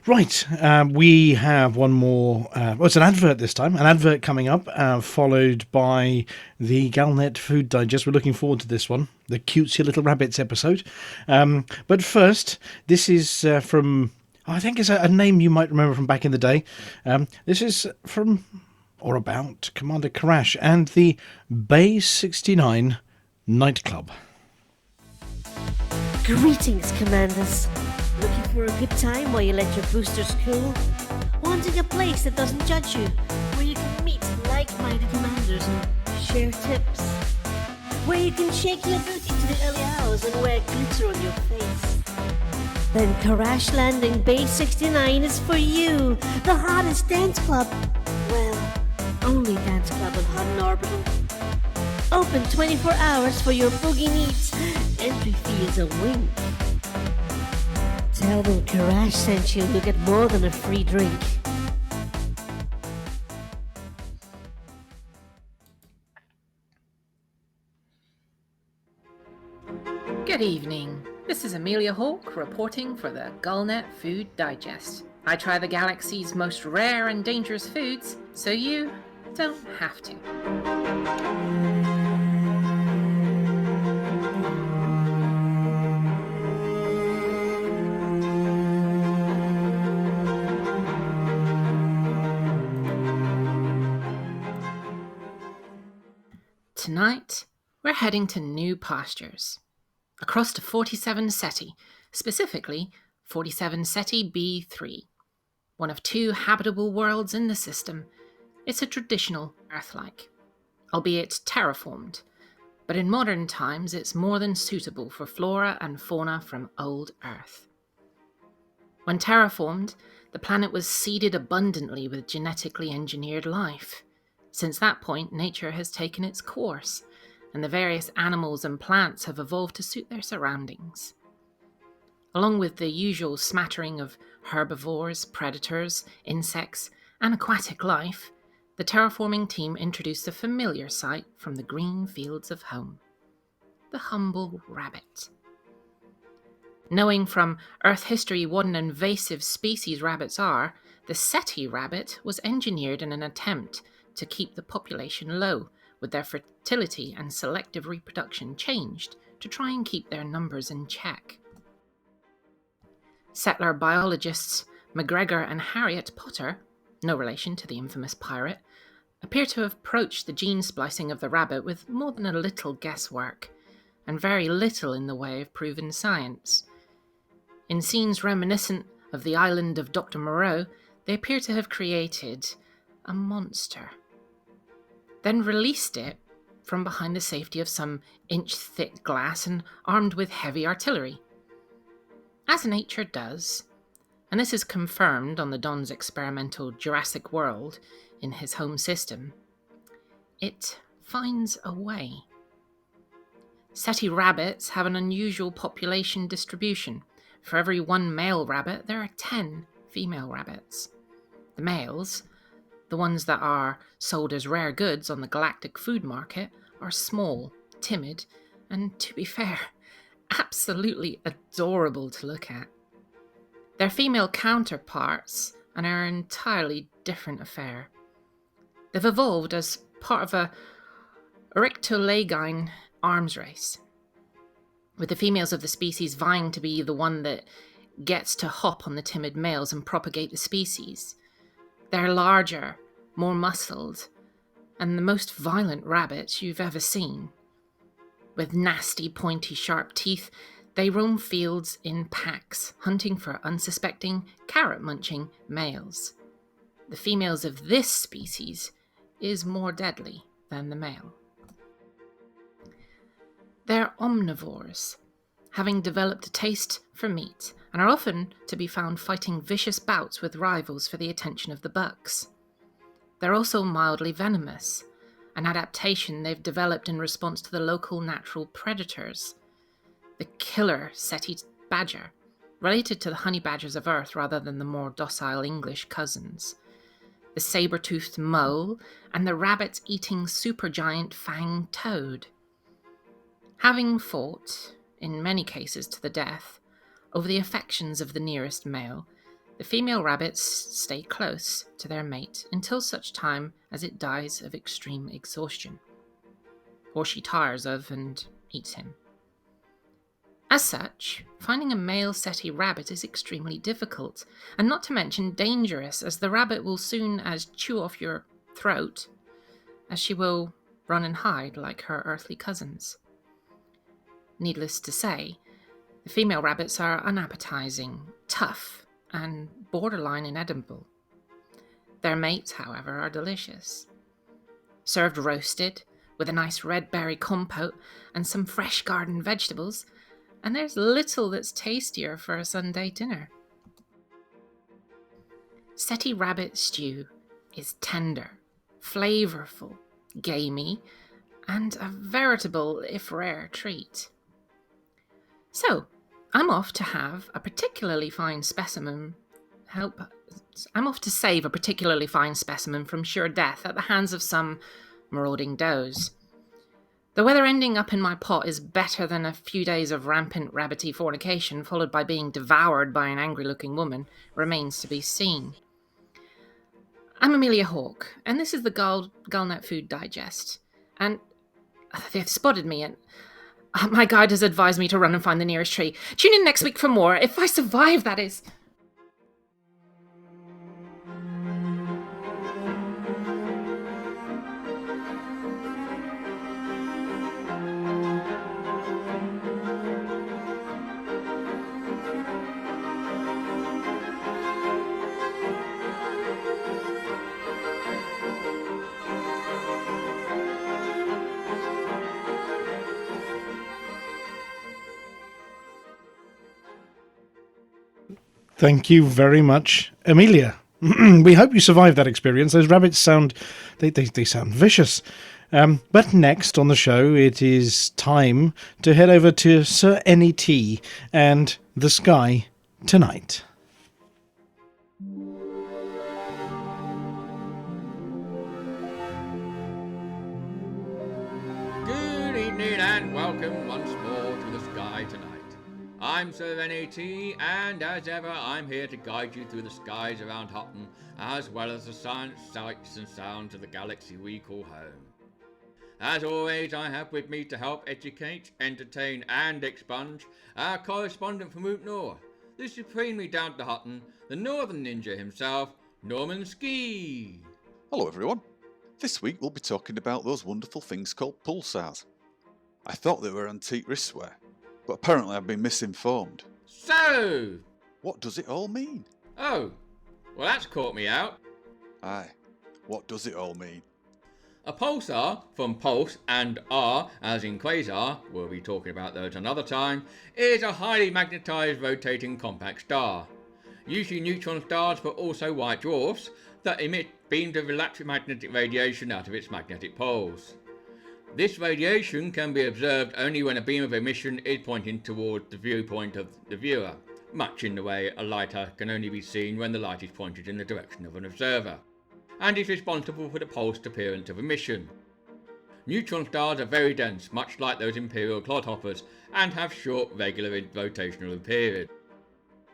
Right, we have one more, it's an advert this time, an advert coming up, followed by the Galnet Food Digest. We're looking forward to this one, the Cutesy Little Rabbits episode. But first, this is from, I think it's a name you might remember from back in the day. This is from, or about, Commander Karash and the Bay 69 nightclub. Greetings, Commanders. Looking for a good time while you let your boosters cool? Wanting a place that doesn't judge you, where you can meet like-minded commanders and share tips? Where you can shake your booty to the early hours and wear glitter on your face? Then Crash Landing Bay 69 is for you, the hottest dance club. Well, only dance club on Hutton Orbital. Open 24 hours for your boogie needs. Entry fee is a wink. Tell them Karash sent you, you'll get more than a free drink. Good evening. This is Aemilia Hawke reporting for the Galnet Food Digest. I try the galaxy's most rare and dangerous foods, so you don't have to. Tonight, we're heading to new pastures. Across to 47 Ceti, specifically 47 Ceti B3. One of 2 habitable worlds in the system, it's a traditional Earth-like, albeit terraformed, but in modern times it's more than suitable for flora and fauna from old Earth. When terraformed, the planet was seeded abundantly with genetically engineered life. Since that point, nature has taken its course, and the various animals and plants have evolved to suit their surroundings. Along with the usual smattering of herbivores, predators, insects, and aquatic life, the terraforming team introduced a familiar sight from the green fields of home: the humble rabbit. Knowing from Earth history what an invasive species rabbits are, the Ceti rabbit was engineered in an attempt to keep the population low, with their fertility and selective reproduction changed to try and keep their numbers in check. Settler biologists McGregor and Harriet Potter, no relation to the infamous pirate, appear to have approached the gene splicing of the rabbit with more than a little guesswork, and very little in the way of proven science. In scenes reminiscent of the island of Dr. Moreau, they appear to have created a monster, then released it from behind the safety of some inch-thick glass and armed with heavy artillery. As nature does, and this is confirmed on the Don's experimental Jurassic World in his home system, it finds a way. Ceti rabbits have an unusual population distribution. For every one male rabbit, there are 10 female rabbits. The males, the ones that are sold as rare goods on the galactic food market, are small, timid, and, to be fair, absolutely adorable to look at. Their female counterparts are an entirely different affair. They've evolved as part of a Eryctolagine arms race, with the females of the species vying to be the one that gets to hop on the timid males and propagate the species. They're larger, more muscled, and the most violent rabbits you've ever seen. With nasty, pointy, sharp teeth, they roam fields in packs, hunting for unsuspecting, carrot-munching males. The females of this species is more deadly than the male. They're omnivores, having developed a taste for meat, and are often to be found fighting vicious bouts with rivals for the attention of the bucks. They're also mildly venomous, an adaptation they've developed in response to the local natural predators. The killer Ceti badger, related to the honey badgers of Earth rather than the more docile English cousins. The saber-toothed mole, and the rabbit-eating supergiant fanged toad. Having fought, in many cases to the death, over the affections of the nearest male, the female rabbits stay close to their mate until such time as it dies of extreme exhaustion, or she tires of and eats him. As such, finding a male Ceti rabbit is extremely difficult, and not to mention dangerous, as the rabbit will soon as chew off your throat as she will run and hide like her earthly cousins. Needless to say, the female rabbits are unappetizing, tough, and borderline inedible. Their mates, however, are delicious. Served roasted, with a nice red berry compote and some fresh garden vegetables, and there's little that's tastier for a Sunday dinner. Ceti rabbit stew is tender, flavorful, gamey, and a veritable, if rare, treat. So, I'm off to have a particularly fine specimen I'm off to save a particularly fine specimen from sure death at the hands of some marauding does. The weather ending up in my pot is better than a few days of rampant rabbity fornication followed by being devoured by an angry-looking woman remains to be seen. I'm Aemilia Hawke, and this is the Galnet Food Digest. And they've spotted me, and my guide has advised me to run and find the nearest tree. Tune in next week for more, if I survive, that is. Thank you very much, Aemilia. We hope you survived that experience. Those rabbits sound... They sound vicious. But next on the show, it is time to head over to Sir NET and The Sky Tonight. Good evening and welcome once more to The Sky Tonight. I'm Sir NET, and as ever, I'm here to guide you through the skies around Hutton, as well as the science, sights and sounds of the galaxy we call home. As always, I have with me to help educate, entertain and expunge our correspondent from Route North, the supremely down to Hutton, the Northern Ninja himself, Norman Ski. Hello everyone. This week we'll be talking about those wonderful things called pulsars. I thought they were antique wristwear, but apparently I've been misinformed. So, what does it all mean? Oh, well that's caught me out. Aye, what does it all mean? A pulsar, from pulse and R as in quasar, we'll be talking about those another time, is a highly magnetised rotating compact star. Usually neutron stars, but also white dwarfs that emit beams of electromagnetic radiation out of its magnetic poles. This radiation can be observed only when a beam of emission is pointing towards the viewpoint of the viewer, much in the way a lighter can only be seen when the light is pointed in the direction of an observer, and is responsible for the pulsed appearance of emission. Neutron stars are very dense, much like those imperial clodhoppers, and have short, regular rotational periods.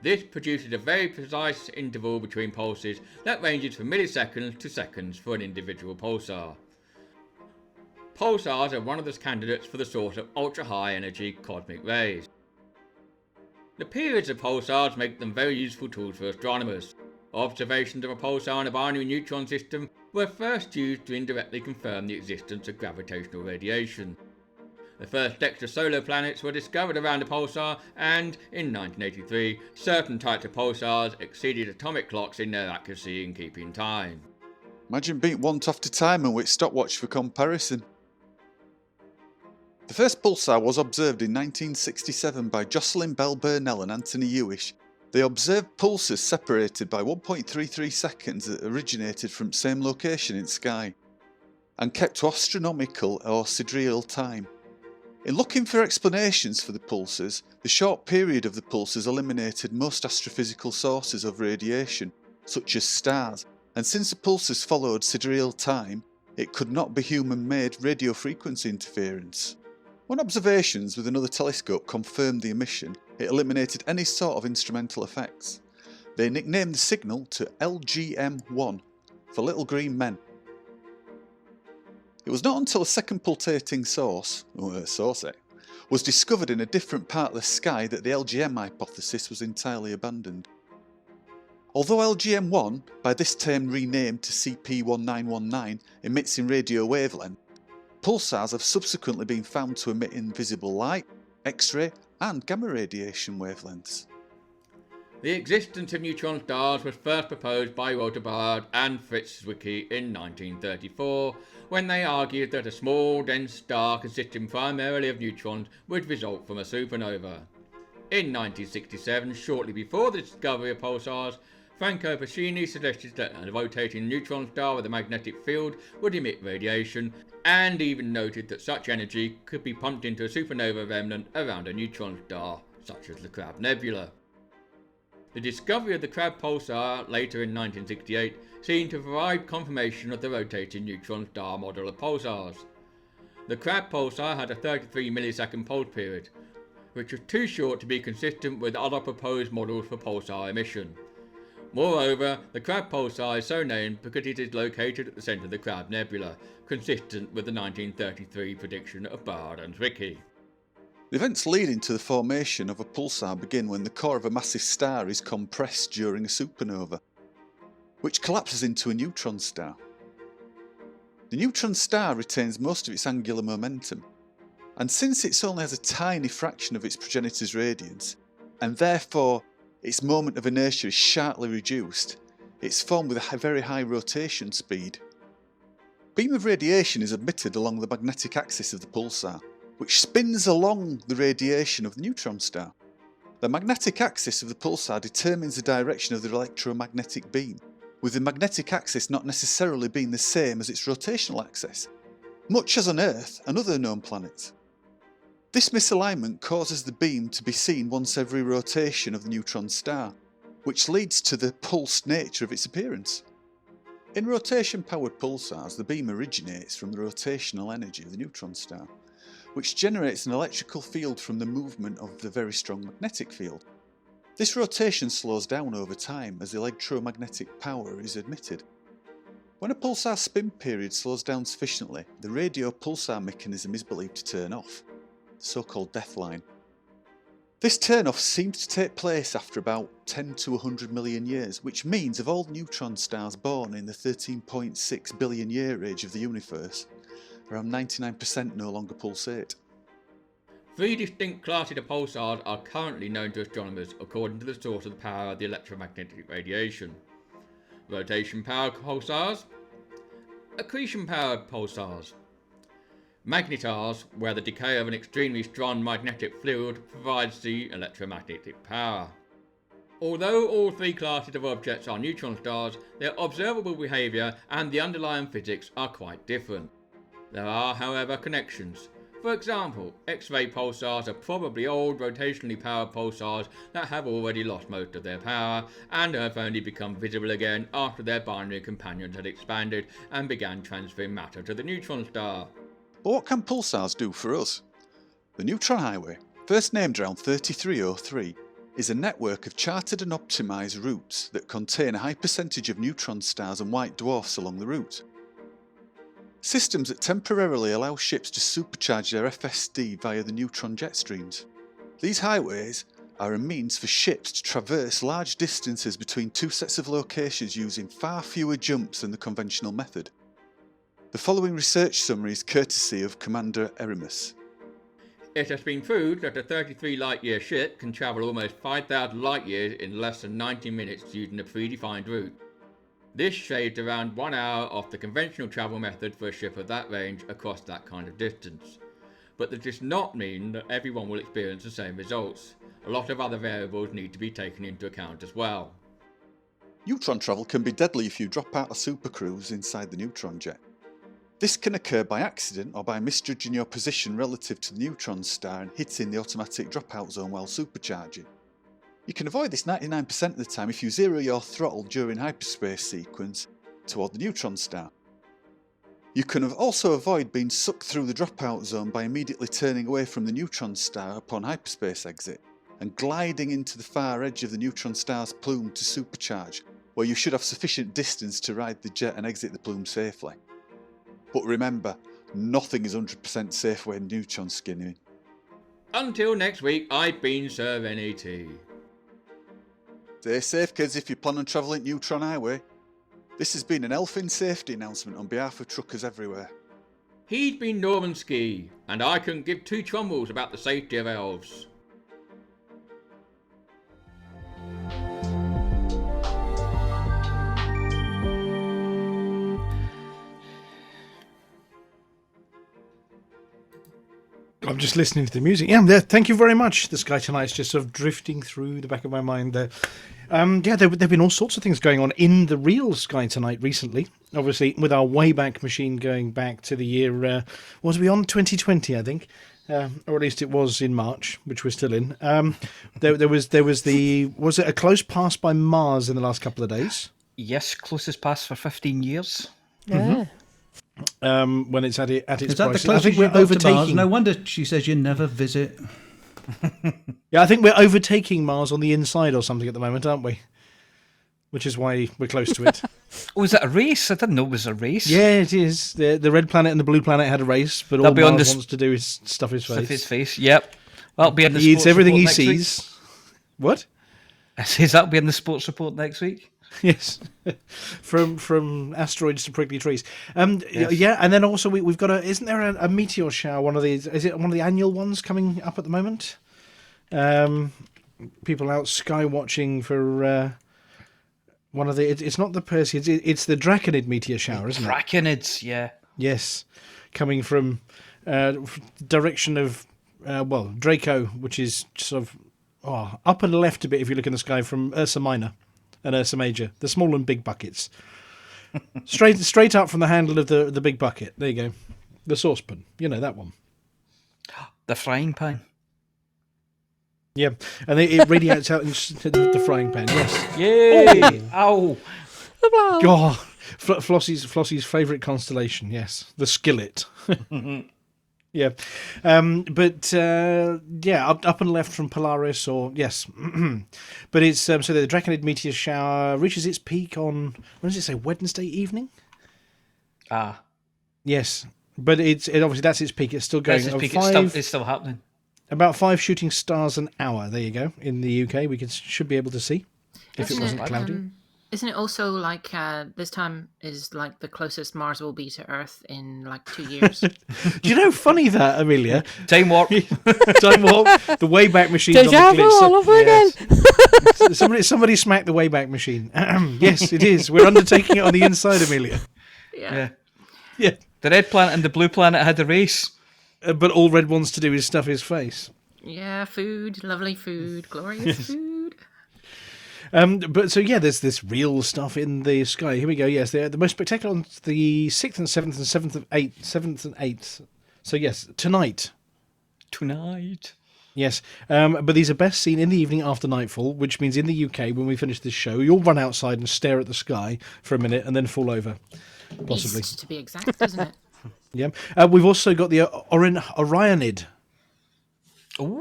This produces a very precise interval between pulses that ranges from milliseconds to seconds for an individual pulsar. Pulsars are one of the candidates for the source of ultra-high energy cosmic rays. The periods of pulsars make them very useful tools for astronomers. Observations of a pulsar in a binary neutron system were first used to indirectly confirm the existence of gravitational radiation. The first extrasolar planets were discovered around a pulsar, and in 1983, certain types of pulsars exceeded atomic clocks in their accuracy in keeping time. Imagine being want off to time and with stopwatch for comparison. The first pulsar was observed in 1967 by Jocelyn Bell Burnell and Anthony Hewish. They observed pulses separated by 1.33 seconds that originated from the same location in sky, and kept to astronomical or sidereal time. In looking for explanations for the pulses, the short period of the pulses eliminated most astrophysical sources of radiation, such as stars, and since the pulses followed sidereal time, it could not be human-made radio frequency interference. When observations with another telescope confirmed the emission, it eliminated any sort of instrumental effects. They nicknamed the signal to LGM-1 for Little Green Men. It was not until a second pulsating source was discovered in a different part of the sky that the LGM hypothesis was entirely abandoned. Although LGM-1, by this term renamed to CP1919, emits in radio wavelength, pulsars have subsequently been found to emit invisible light, X-ray and gamma radiation wavelengths. The existence of neutron stars was first proposed by Walter Baade and Fritz Zwicky in 1934, when they argued that a small, dense star consisting primarily of neutrons would result from a supernova. In 1967, shortly before the discovery of pulsars, Franco Pacini suggested that a rotating neutron star with a magnetic field would emit radiation, and even noted that such energy could be pumped into a supernova remnant around a neutron star, such as the Crab Nebula. The discovery of the Crab pulsar later in 1968 seemed to provide confirmation of the rotating neutron star model of pulsars. The Crab pulsar had a 33 millisecond pulse period, which was too short to be consistent with other proposed models for pulsar emission. Moreover, the Crab pulsar is so named because it is located at the centre of the Crab Nebula, consistent with the 1933 prediction of Baade and Zwicky. The events leading to the formation of a pulsar begin when the core of a massive star is compressed during a supernova, which collapses into a neutron star. The neutron star retains most of its angular momentum, and since it only has a tiny fraction of its progenitor's radiance, and therefore its moment of inertia is sharply reduced, it's formed with a very high rotation speed. A beam of radiation is emitted along the magnetic axis of the pulsar, which spins along the radiation of the neutron star. The magnetic axis of the pulsar determines the direction of the electromagnetic beam, with the magnetic axis not necessarily being the same as its rotational axis, much as on Earth and other known planets. This misalignment causes the beam to be seen once every rotation of the neutron star, which leads to the pulsed nature of its appearance. In rotation-powered pulsars, the beam originates from the rotational energy of the neutron star, which generates an electrical field from the movement of the very strong magnetic field. This rotation slows down over time as the electromagnetic power is emitted. When a pulsar spin period slows down sufficiently, the radio pulsar mechanism is believed to turn off, the so-called death line. This turn-off seems to take place after about 10 to 100 million years, which means of all neutron stars born in the 13.6 billion year age of the universe, around 99% no longer pulsate. 3 distinct classes of pulsars are currently known to astronomers according to the source of the power of the electromagnetic radiation. Rotation-powered pulsars, accretion-powered pulsars, magnetars, where the decay of an extremely strong magnetic field provides the electromagnetic power. Although all 3 classes of objects are neutron stars, their observable behaviour and the underlying physics are quite different. There are, however, connections. For example, X-ray pulsars are probably old rotationally powered pulsars that have already lost most of their power and have only become visible again after their binary companions had expanded and began transferring matter to the neutron star. But what can pulsars do for us? The Neutron Highway, first named around 3303, is a network of charted and optimised routes that contain a high percentage of neutron stars and white dwarfs along the route. Systems that temporarily allow ships to supercharge their FSD via the neutron jet streams. These highways are a means for ships to traverse large distances between 2 sets of locations using far fewer jumps than the conventional method. The following research summary is courtesy of Commander Erimus. It has been proved that a 33 light-year ship can travel almost 5,000 light-years in less than 90 minutes using a predefined route. This shaves around 1 hour off the conventional travel method for a ship of that range across that kind of distance. But that does not mean that everyone will experience the same results. A lot of other variables need to be taken into account as well. Neutron travel can be deadly if you drop out a supercruise inside the neutron jet. This can occur by accident or by misjudging your position relative to the neutron star and hitting the automatic dropout zone while supercharging. You can avoid this 99% of the time if you zero your throttle during hyperspace sequence toward the neutron star. You can also avoid being sucked through the dropout zone by immediately turning away from the neutron star upon hyperspace exit and gliding into the far edge of the neutron star's plume to supercharge, where you should have sufficient distance to ride the jet and exit the plume safely. But remember, nothing is 100% safe when neutron skinning. Until next week, I've been Sir NAT. Stay safe, kids, if you plan on travelling Neutron Highway. This has been an Elfin safety announcement on behalf of truckers everywhere. He's been Norman Ski, and I couldn't give 2 trumbles about the safety of elves. I'm just listening to the music. Yeah, thank you very much. The Sky Tonight's just sort of drifting through the back of my mind there. There have been all sorts of things going on in the real Sky Tonight recently. Obviously, with our Wayback Machine going back to the year, was we on 2020, I think? Or at least it was in March, which we're still in. There was it a close pass by Mars in the last couple of days? Yes, closest pass for 15 years. Yeah. When it's at its Is that the price. closest I think we're you've got to Mars? overtaking. No wonder she says you never visit. Yeah, I think we're overtaking Mars on the inside or something at the moment, aren't we? Which is why we're close to it. Oh, is it a race? I didn't know it was a race. Yeah, it is. The red planet and the blue planet had a race, but all Mars wants to do is stuff his face. Stuff his face, yep. That'll be in the He eats sports everything he report next sees. week. What? I says that'll be in the sports report next week. Yes, from asteroids to prickly trees. Yes. Yeah, and then also we've got isn't there a meteor shower? Is it one of the annual ones coming up at the moment? People out sky watching for one of the. It's not the Perseids. It's the Draconid meteor shower, isn't it? Draconids, yeah. Yes, coming from direction of Draco, which is sort of up and left a bit if you look in the sky from Ursa Minor and Ursa Major, the small and big buckets. Straight up from the handle of the big bucket. There you go. The saucepan. You know, that one. The frying pan. Yeah, and it radiates out into the frying pan, yes. Yay! Ow! God, Flossy's favourite constellation, yes. The skillet. Yeah. Up and left from Polaris, or yes. But it's so the Draconid meteor shower reaches its peak on, when does it say, Wednesday evening? Ah. Yes. But it obviously that's its peak. It's still going. That's its peak. It's still happening. About 5 shooting stars an hour. There you go. In the UK, we should be able to see if it wasn't cloudy. Isn't it also like this time is like the closest Mars will be to Earth in like 2 years? Do you know, funny that, Aemilia? Time warp. Time warp. The Wayback Machine's on the glitch. all over again. Somebody smacked the Wayback Machine. Yes, it is. We're undertaking it on the inside, Aemilia. Yeah. The red planet and the blue planet had a race. But all Red wants to do is stuff his face. Yeah, food, lovely food, glorious food. But so yeah, there's this real stuff in the sky. Here we go. Yes, the most spectacular on the 6th and 7th and 7th and 8th. So yes, tonight. Yes, but these are best seen in the evening after nightfall, which means in the UK, when we finish this show, you'll run outside and stare at the sky for a minute and then fall over, possibly. East, to be exact, isn't it? Yeah. We've also got the Orionid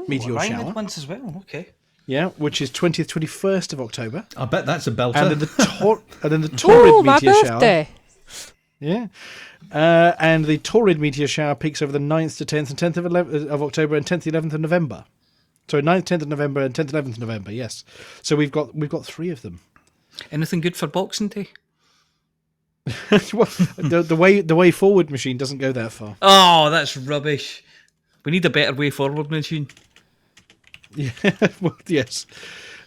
meteor Orionid shower. ones as well. Okay. Yeah, which is 20th, 21st of October. I bet that's a belter. And then the Taurid meteor birthday. shower. Yeah. And the Taurid meteor shower peaks over the 9th to 10th and 10th of October and 10th to 11th of November. Sorry, 9th, 10th of November and 10th, 11th of November, yes. So we've got 3 of them. Anything good for Boxing Day? Well, the way forward machine doesn't go that far. Oh, that's rubbish. We need a better way forward machine. Yeah, well, yes.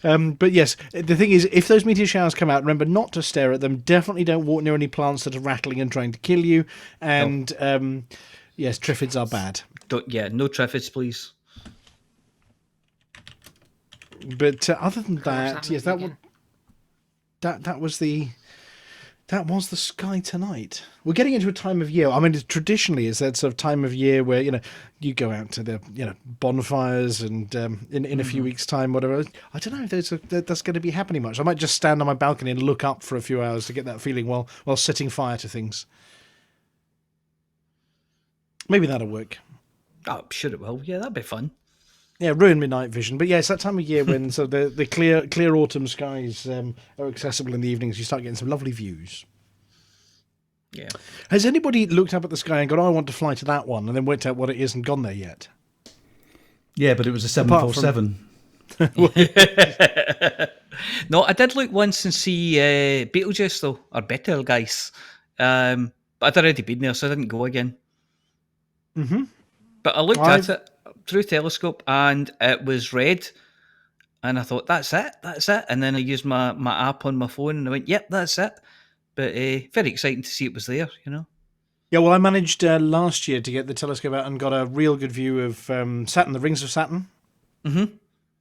But yes, the thing is, if those meteor showers come out, remember not to stare at them. Definitely don't walk near any plants that are rattling and trying to kill you. And yes, triffids are bad. No triffids, please. But other than that, yes, that was the sky tonight. We're getting into a time of year. I mean, traditionally, it's that sort of time of year where you go out to the bonfires, and in a few weeks' time, whatever. I don't know if that's going to be happening much. I might just stand on my balcony and look up for a few hours to get that feeling while setting fire to things. Maybe that'll work. Oh, sure it will. Yeah, that'd be fun. Yeah, ruin my night vision. But yeah, it's that time of year when the clear autumn skies are accessible in the evenings. You start getting some lovely views. Yeah. Has anybody looked up at the sky and gone, I want to fly to that one, and then worked out what it is and gone there yet? Yeah, but it was a 747. No, I did look once and see Beetlejuice, though, or Betelgeuse. But I'd already been there, so I didn't go again. Mm-hmm. But I looked at it through a telescope, and it was red. And I thought, that's it. And then I used my app on my phone, and I went, yep, that's it. But very exciting to see it was there, Yeah, well, I managed last year to get the telescope out and got a real good view of Saturn, the rings of Saturn. Mm-hmm.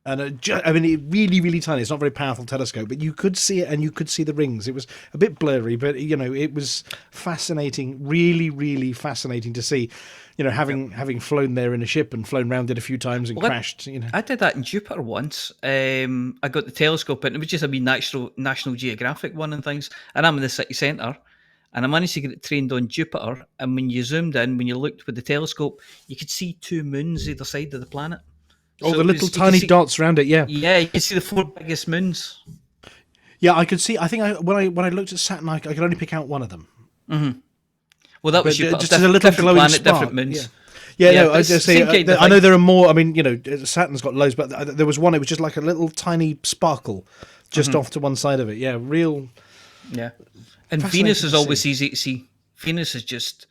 And it really, really tiny. It's not a very powerful telescope, but you could see it and you could see the rings. It was a bit blurry, but it was fascinating, really, really fascinating to see. Having flown there in a ship and flown round it a few times and crashed. I did that in Jupiter once. I got the telescope in. It was just a wee National Geographic one and things. And I'm in the city centre, and I managed to get it trained on Jupiter. And when you zoomed in, when you looked with the telescope, you could see 2 moons either side of the planet. Oh, the little tiny dots around it, yeah. Yeah, you could see the 4 biggest moons. Yeah, I could see. I think when I looked at Saturn, I could only pick out one of them. Mm-hmm. Well, that was just a little glowing planet, spark. Different moons. Yeah, no, I just say I know there are more. I mean, Saturn's got loads, but there was one. It was just like a little tiny sparkle, just off to one side of it. Yeah, real. Yeah, and Venus is always easy to see. Venus is just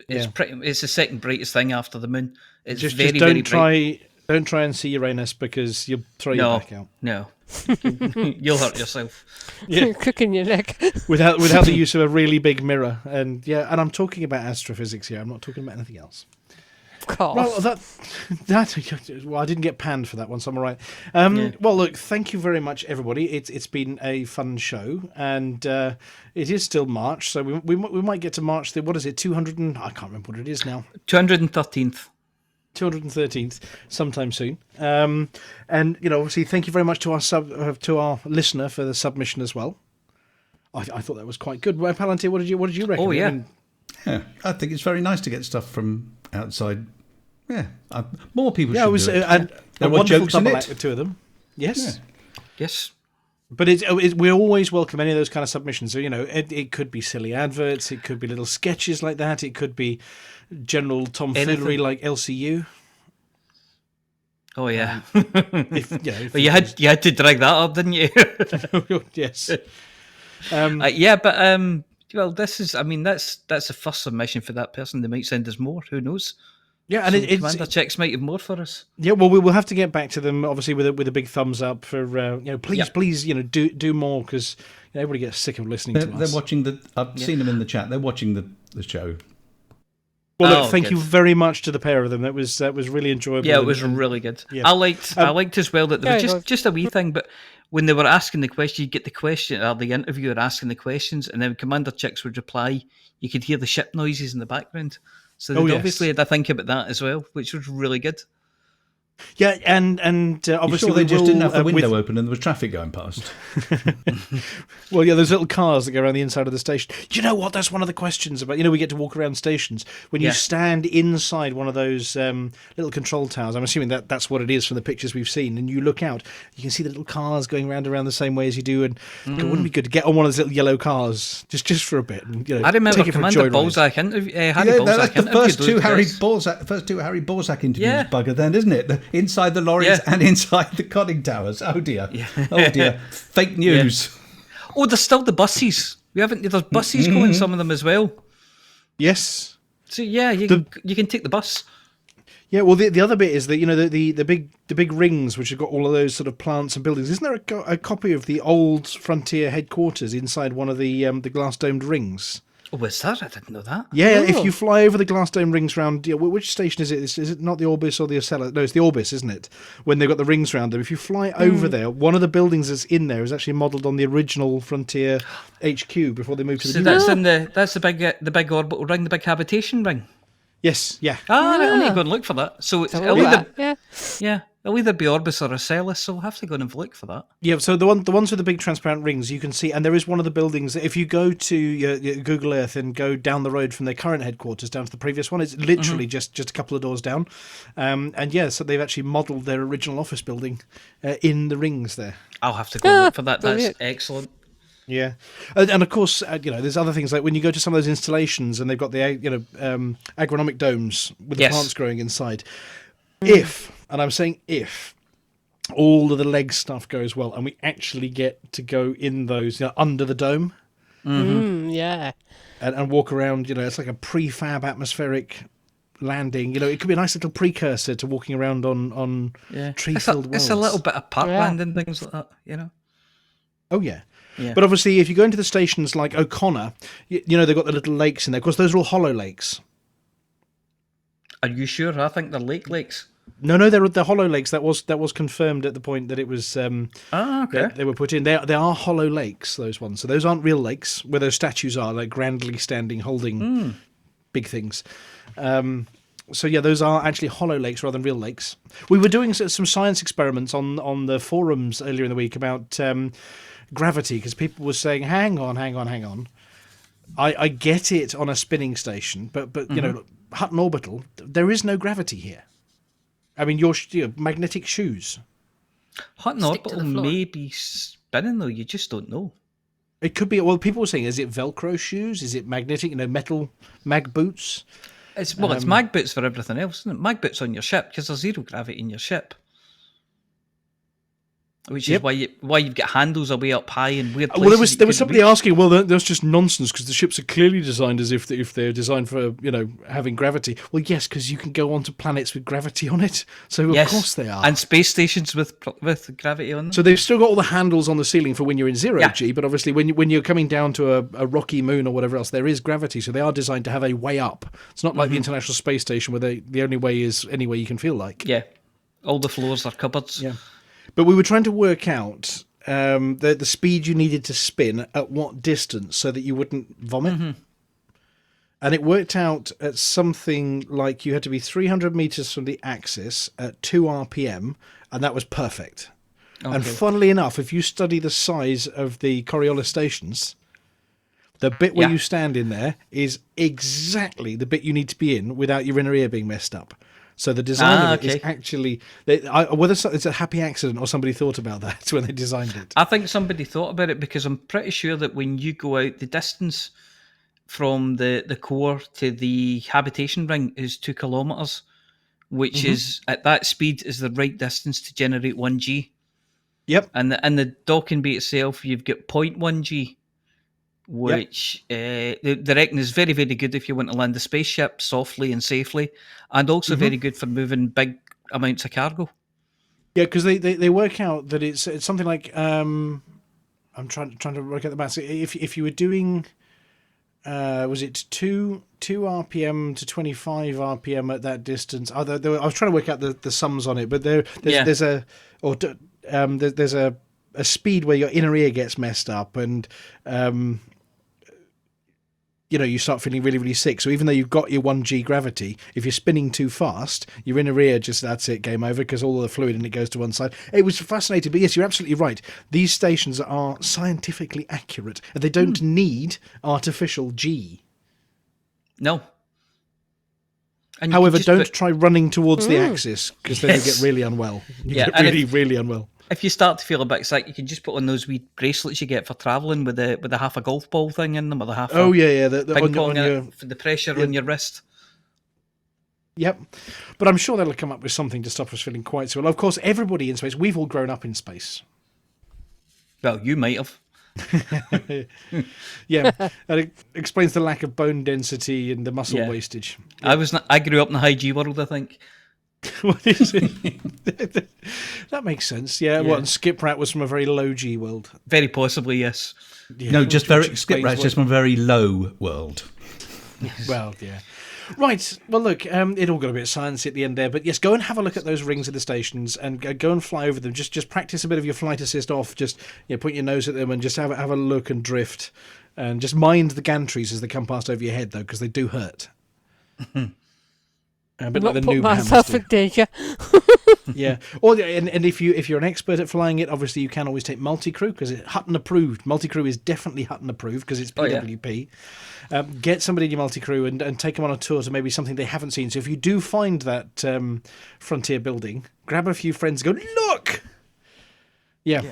it's the second brightest thing after the moon. It's just very don't bright. Don't try and see Uranus because you'll throw your back out. No, you'll hurt yourself. Yeah, cooking your neck without the use of a really big mirror. And I'm talking about astrophysics here. I'm not talking about anything else. Of course. Well, I didn't get panned for that one, so I'm all right. Well, look, thank you very much, everybody. It's been a fun show, and it is still March, so we might get to March. What is it? 200 and I can't remember what it is now. 213th. 213th, sometime soon. And obviously, thank you very much to our listener for the submission as well. I thought that was quite good. Well, Palantir, what did you reckon? Oh yeah. I think it's very nice to get stuff from outside. Yeah, more people should it was do it. a There were wonderful jokes in double it. act, the two of them. Yes. Yeah. Yes. But we always welcome any of those kind of submissions. So, it could be silly adverts, it could be little sketches like that, it could be general tomfoolery like LCU. Oh yeah. If you had to drag that up, didn't you? Yes. Well, this is. I mean, that's a first submission for that person. They might send us more. Who knows? Yeah, and Commander Chix might have more for us. Yeah, well, we will have to get back to them, obviously, with a big thumbs up for please, do more, because everybody gets sick of listening to us. They're watching I've seen them in the chat. They're watching the show. Well, look, thank you very much to the pair of them. That was really enjoyable. Yeah, it was really good. Yeah. I liked as well that there was just a wee thing, but when they were asking the question, you'd get the question, or the interviewer asking the questions, and then Commander Chix would reply. You could hear the ship noises in the background. So they obviously had to think about that as well, which was really good. Yeah, and obviously sure they just didn't have the window open and there was traffic going past. Well, yeah, those little cars that go around the inside of the station. Do you know what? That's one of the questions about. We get to walk around stations when you stand inside one of those little control towers. I'm assuming that's what it is from the pictures we've seen. And you look out, you can see the little cars going around the same way as you do. And it wouldn't be good to get on one of those little yellow cars just for a bit. And, I remember Commander Balzac interview. That's the first two Harry Balzac interviews. Bugger, then, isn't it? Inside the lorries and inside the conning towers. Oh dear. Yeah. Oh dear. Fake news. Yeah. Oh, there's still the buses. There's buses going, some of them as well. Yes. So yeah, you can take the bus. Yeah, well, the other bit is that the big rings which have got all of those sort of plants and buildings. Isn't there a copy of the old Frontier headquarters inside one of the glass domed rings? Oh, was that? I didn't know that. Yeah, if you fly over the glass dome rings round, which station is it? Is it not the Orbis or the Ocella? No, it's the Orbis, isn't it? When they've got the rings round them. If you fly over there, one of the buildings that's in there is actually modelled on the original Frontier HQ before they moved to the new one. That's the big orbital ring, the big habitation ring. Yes, yeah. I need to go and look for that. So it'll either be Orbis or Ocellus, so we'll have to go and look for that. Yeah, so the ones with the big transparent rings, you can see, and there is one of the buildings, if you go to your Google Earth and go down the road from their current headquarters down to the previous one, it's literally just a couple of doors down. So they've actually modelled their original office building in the rings there. I'll have to go and look for that. That's excellent. Yeah, and of course, there's other things like when you go to some of those installations and they've got the agronomic domes with the plants growing inside. If all of the leg stuff goes well and we actually get to go in those under the dome, yeah, and walk around, it's like a prefab atmospheric landing. It could be a nice little precursor to walking around on tree-filled worlds. It's a little bit of parkland and things like that, Oh yeah. Yeah. But obviously, if you go into the stations like O'Connor, they've got the little lakes in there. Of course, those are all hollow lakes. Are you sure? I think they're lakes. No, they're hollow lakes. That was confirmed at the point that it was. Okay. They were put in. They are hollow lakes. Those ones. So those aren't real lakes where those statues are, like grandly standing, holding big things. So yeah, those are actually hollow lakes rather than real lakes. We were doing some science experiments on the forums earlier in the week about gravity, because people were saying, hang on. I get it on a spinning station, but Hutton Orbital, there is no gravity here. I mean, your magnetic shoes. Hutton Orbital may be spinning though. You just don't know. It could be. Well, people were saying, is it Velcro shoes? Is it magnetic? Metal mag boots? It's mag boots for everything else, isn't it? Mag boots on your ship because there's zero gravity in your ship. Which is why you've got handles away up high and weird places. Well, there was somebody asking. Well, that's just nonsense because the ships are clearly designed as if they're designed for having gravity. Well, yes, because you can go onto planets with gravity on it. So of course they are, and space stations with gravity on them. So they've still got all the handles on the ceiling for when you're in zero G. But obviously, when you're coming down to a rocky moon or whatever else, there is gravity. So they are designed to have a way up. It's not like the International Space Station where the only way is any way you can feel like. Yeah, all the floors are cupboards. Yeah. But we were trying to work out the speed you needed to spin at what distance so that you wouldn't vomit. And it worked out at something like you had to be 300 meters from the axis at 2 RPM, and that was perfect. Okay. And funnily enough, if you study the size of the Coriolis stations, the bit where you stand in there is exactly the bit you need to be in without your inner ear being messed up. So the design of it is actually, whether it's a happy accident or somebody thought about that when they designed it. I think somebody thought about it because I'm pretty sure that when you go out, the distance from the core to the habitation ring is 2 kilometres, which is, at that speed, is the right distance to generate 1G. Yep. And the docking bay itself, you've got 0.1G, which they reckon is very, very good if you want to land a spaceship softly and safely, and also very good for moving big amounts of cargo. Yeah, because they work out that it's something like I'm trying to work out the maths. If you were doing was it 2 RPM to 25 RPM at that distance? I was trying to work out the sums on it, but there's a speed where your inner ear gets messed up and you start feeling really, really sick. So even though you've got your 1G gravity, if you're spinning too fast, your inner ear that's it, game over, because all of the fluid in it goes to one side. It was fascinating, but yes, you're absolutely right. These stations are scientifically accurate, and they don't need artificial G. No. And however, don't try running towards the axis, because then you get really unwell. You get really, really unwell. If you start to feel a bit sick, you can just put on those wee bracelets you get for travelling with the half a golf ball thing in them, or the half the ping pong for the pressure on your wrist. Yep. But I'm sure they'll come up with something to stop us feeling quite so well. Of course, everybody in space, we've all grown up in space. Well, you might have. Yeah, that explains the lack of bone density and the muscle wastage. Yeah. I grew up in the high G world, I think. What is it? That makes sense. Yeah. What? And Skip Rat was from a very low G world. Very possibly, yes. Yeah, no, just very Skip Rat's just from a very low world. Well, yeah. Right. Well, look, it all got a bit of science at the end there, but yes, go and have a look at those rings of the stations and go and fly over them. Just practice a bit of your flight assist off. Just point your nose at them and just have a look and drift, and just mind the gantries as they come past over your head, though, because they do hurt. But not put myself in danger. Yeah. And if you're an expert at flying it, obviously you can always take multi-crew, because it's Hutton approved. Multi-crew is definitely Hutton approved because it's PWP. Get somebody in your multi-crew and take them on a tour to maybe something they haven't seen. So if you do find that Frontier building, grab a few friends and go, look! Yeah.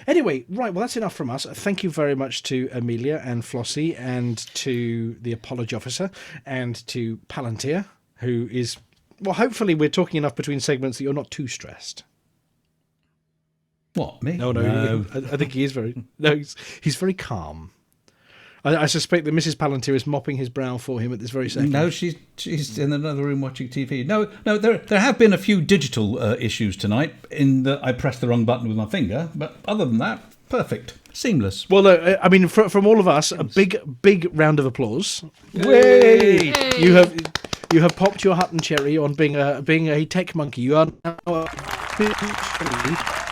Anyway, right, well, that's enough from us. Thank you very much to Aemilia and Flossy, and to the Apology Officer, and to Palantir, who is... Well, hopefully we're talking enough between segments that you're not too stressed. What, me? No. I think he is very... No, he's very calm. I suspect that Mrs. Palantir is mopping his brow for him at this very second. No, she's in another room watching TV. No, there have been a few digital issues tonight in that I pressed the wrong button with my finger, but other than that, perfect. Seamless. Well, I mean, from all of us, a big round of applause. Yay! You have popped your Hutton cherry on being a tech monkey. You are now officially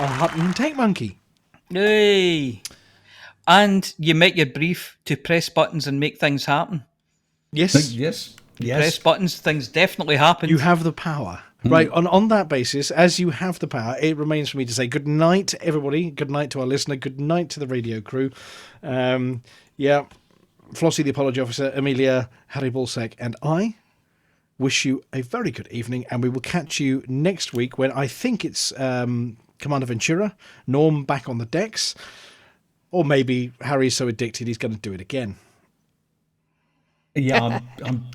a Hutton tech monkey. Yay! And you make your brief to press buttons and make things happen. Yes. Yes. Press buttons, things definitely happen. You have the power. Right, on that basis, as you have the power, it remains for me to say good night, everybody. Good night to our listener. Good night to the radio crew. Flossy, the Apology Officer, Aemilia, Harry Balsack, and I wish you a very good evening, and we will catch you next week when I think it's Commander Ventura, Norm back on the decks, or maybe Harry's so addicted he's going to do it again. Yeah,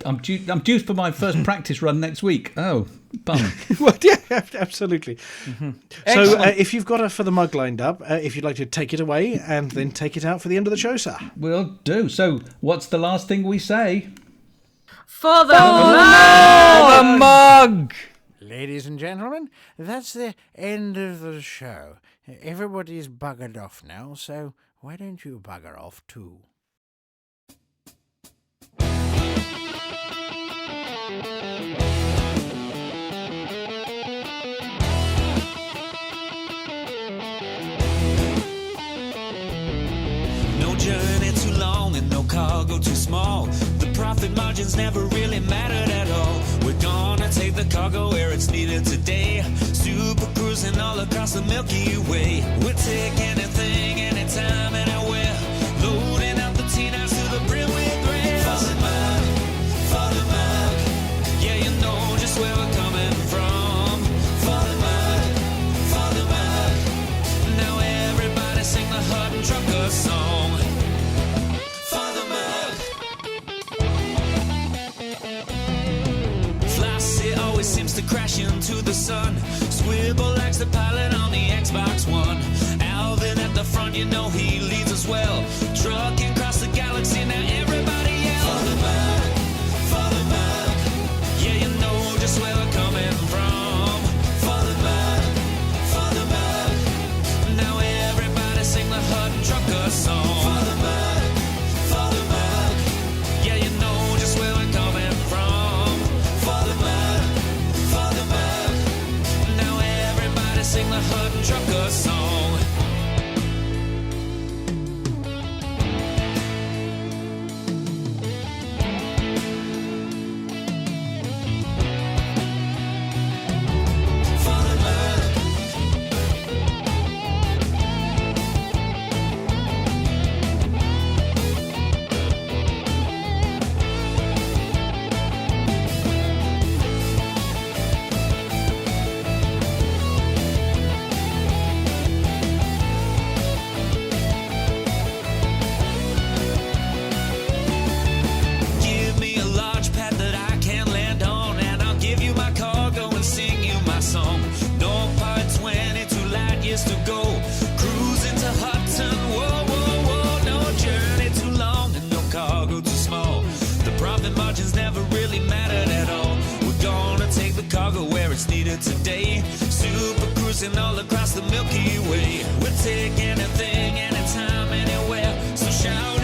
I'm due for my first practice run next week. Oh, bum. Well, yeah, absolutely. Mm-hmm. So, if you've got a for the mug lined up, if you'd like to take it away and then take it out for the end of the show, sir. Will do. So, what's the last thing we say? For the mug! Ladies and gentlemen, that's the end of the show. Everybody's buggered off now, so why don't you bugger off too? No journey too long and no cargo too small. The profit margins never really mattered at all. We're gonna take the cargo where it's needed today. Super cruising all across the Milky Way. We'll take anything, anytime, anywhere. Loading up the T-9s to the brim with grain. For the mug, yeah, you know just where we're coming from. For the mug, now everybody sing the Hutton Trucker song. For the mug. Flossy always seems to crash into the sun. Swivel likes the pilot on the Xbox One. Alvin at the front, you know he leads us well. Trucking across the galaxy, now everybody yell. For the mug, yeah, you know just where we're coming from. For the mug, now everybody sing the Hutton Trucker song. For the mug, yeah, you know just where we're coming from. For the mug, now everybody sing the Hutton Trucker song. Give me a launch pad that I can land on, and I'll give you my cargo and sing you my song. No part 22 light years to go. Cruising to Hutton, whoa, whoa, whoa. No journey too long and no cargo too small. The profit margins never really mattered at all. We're gonna take the cargo where it's needed today. Super cruising all across the Milky Way. We'll take anything, anytime, anywhere. So shout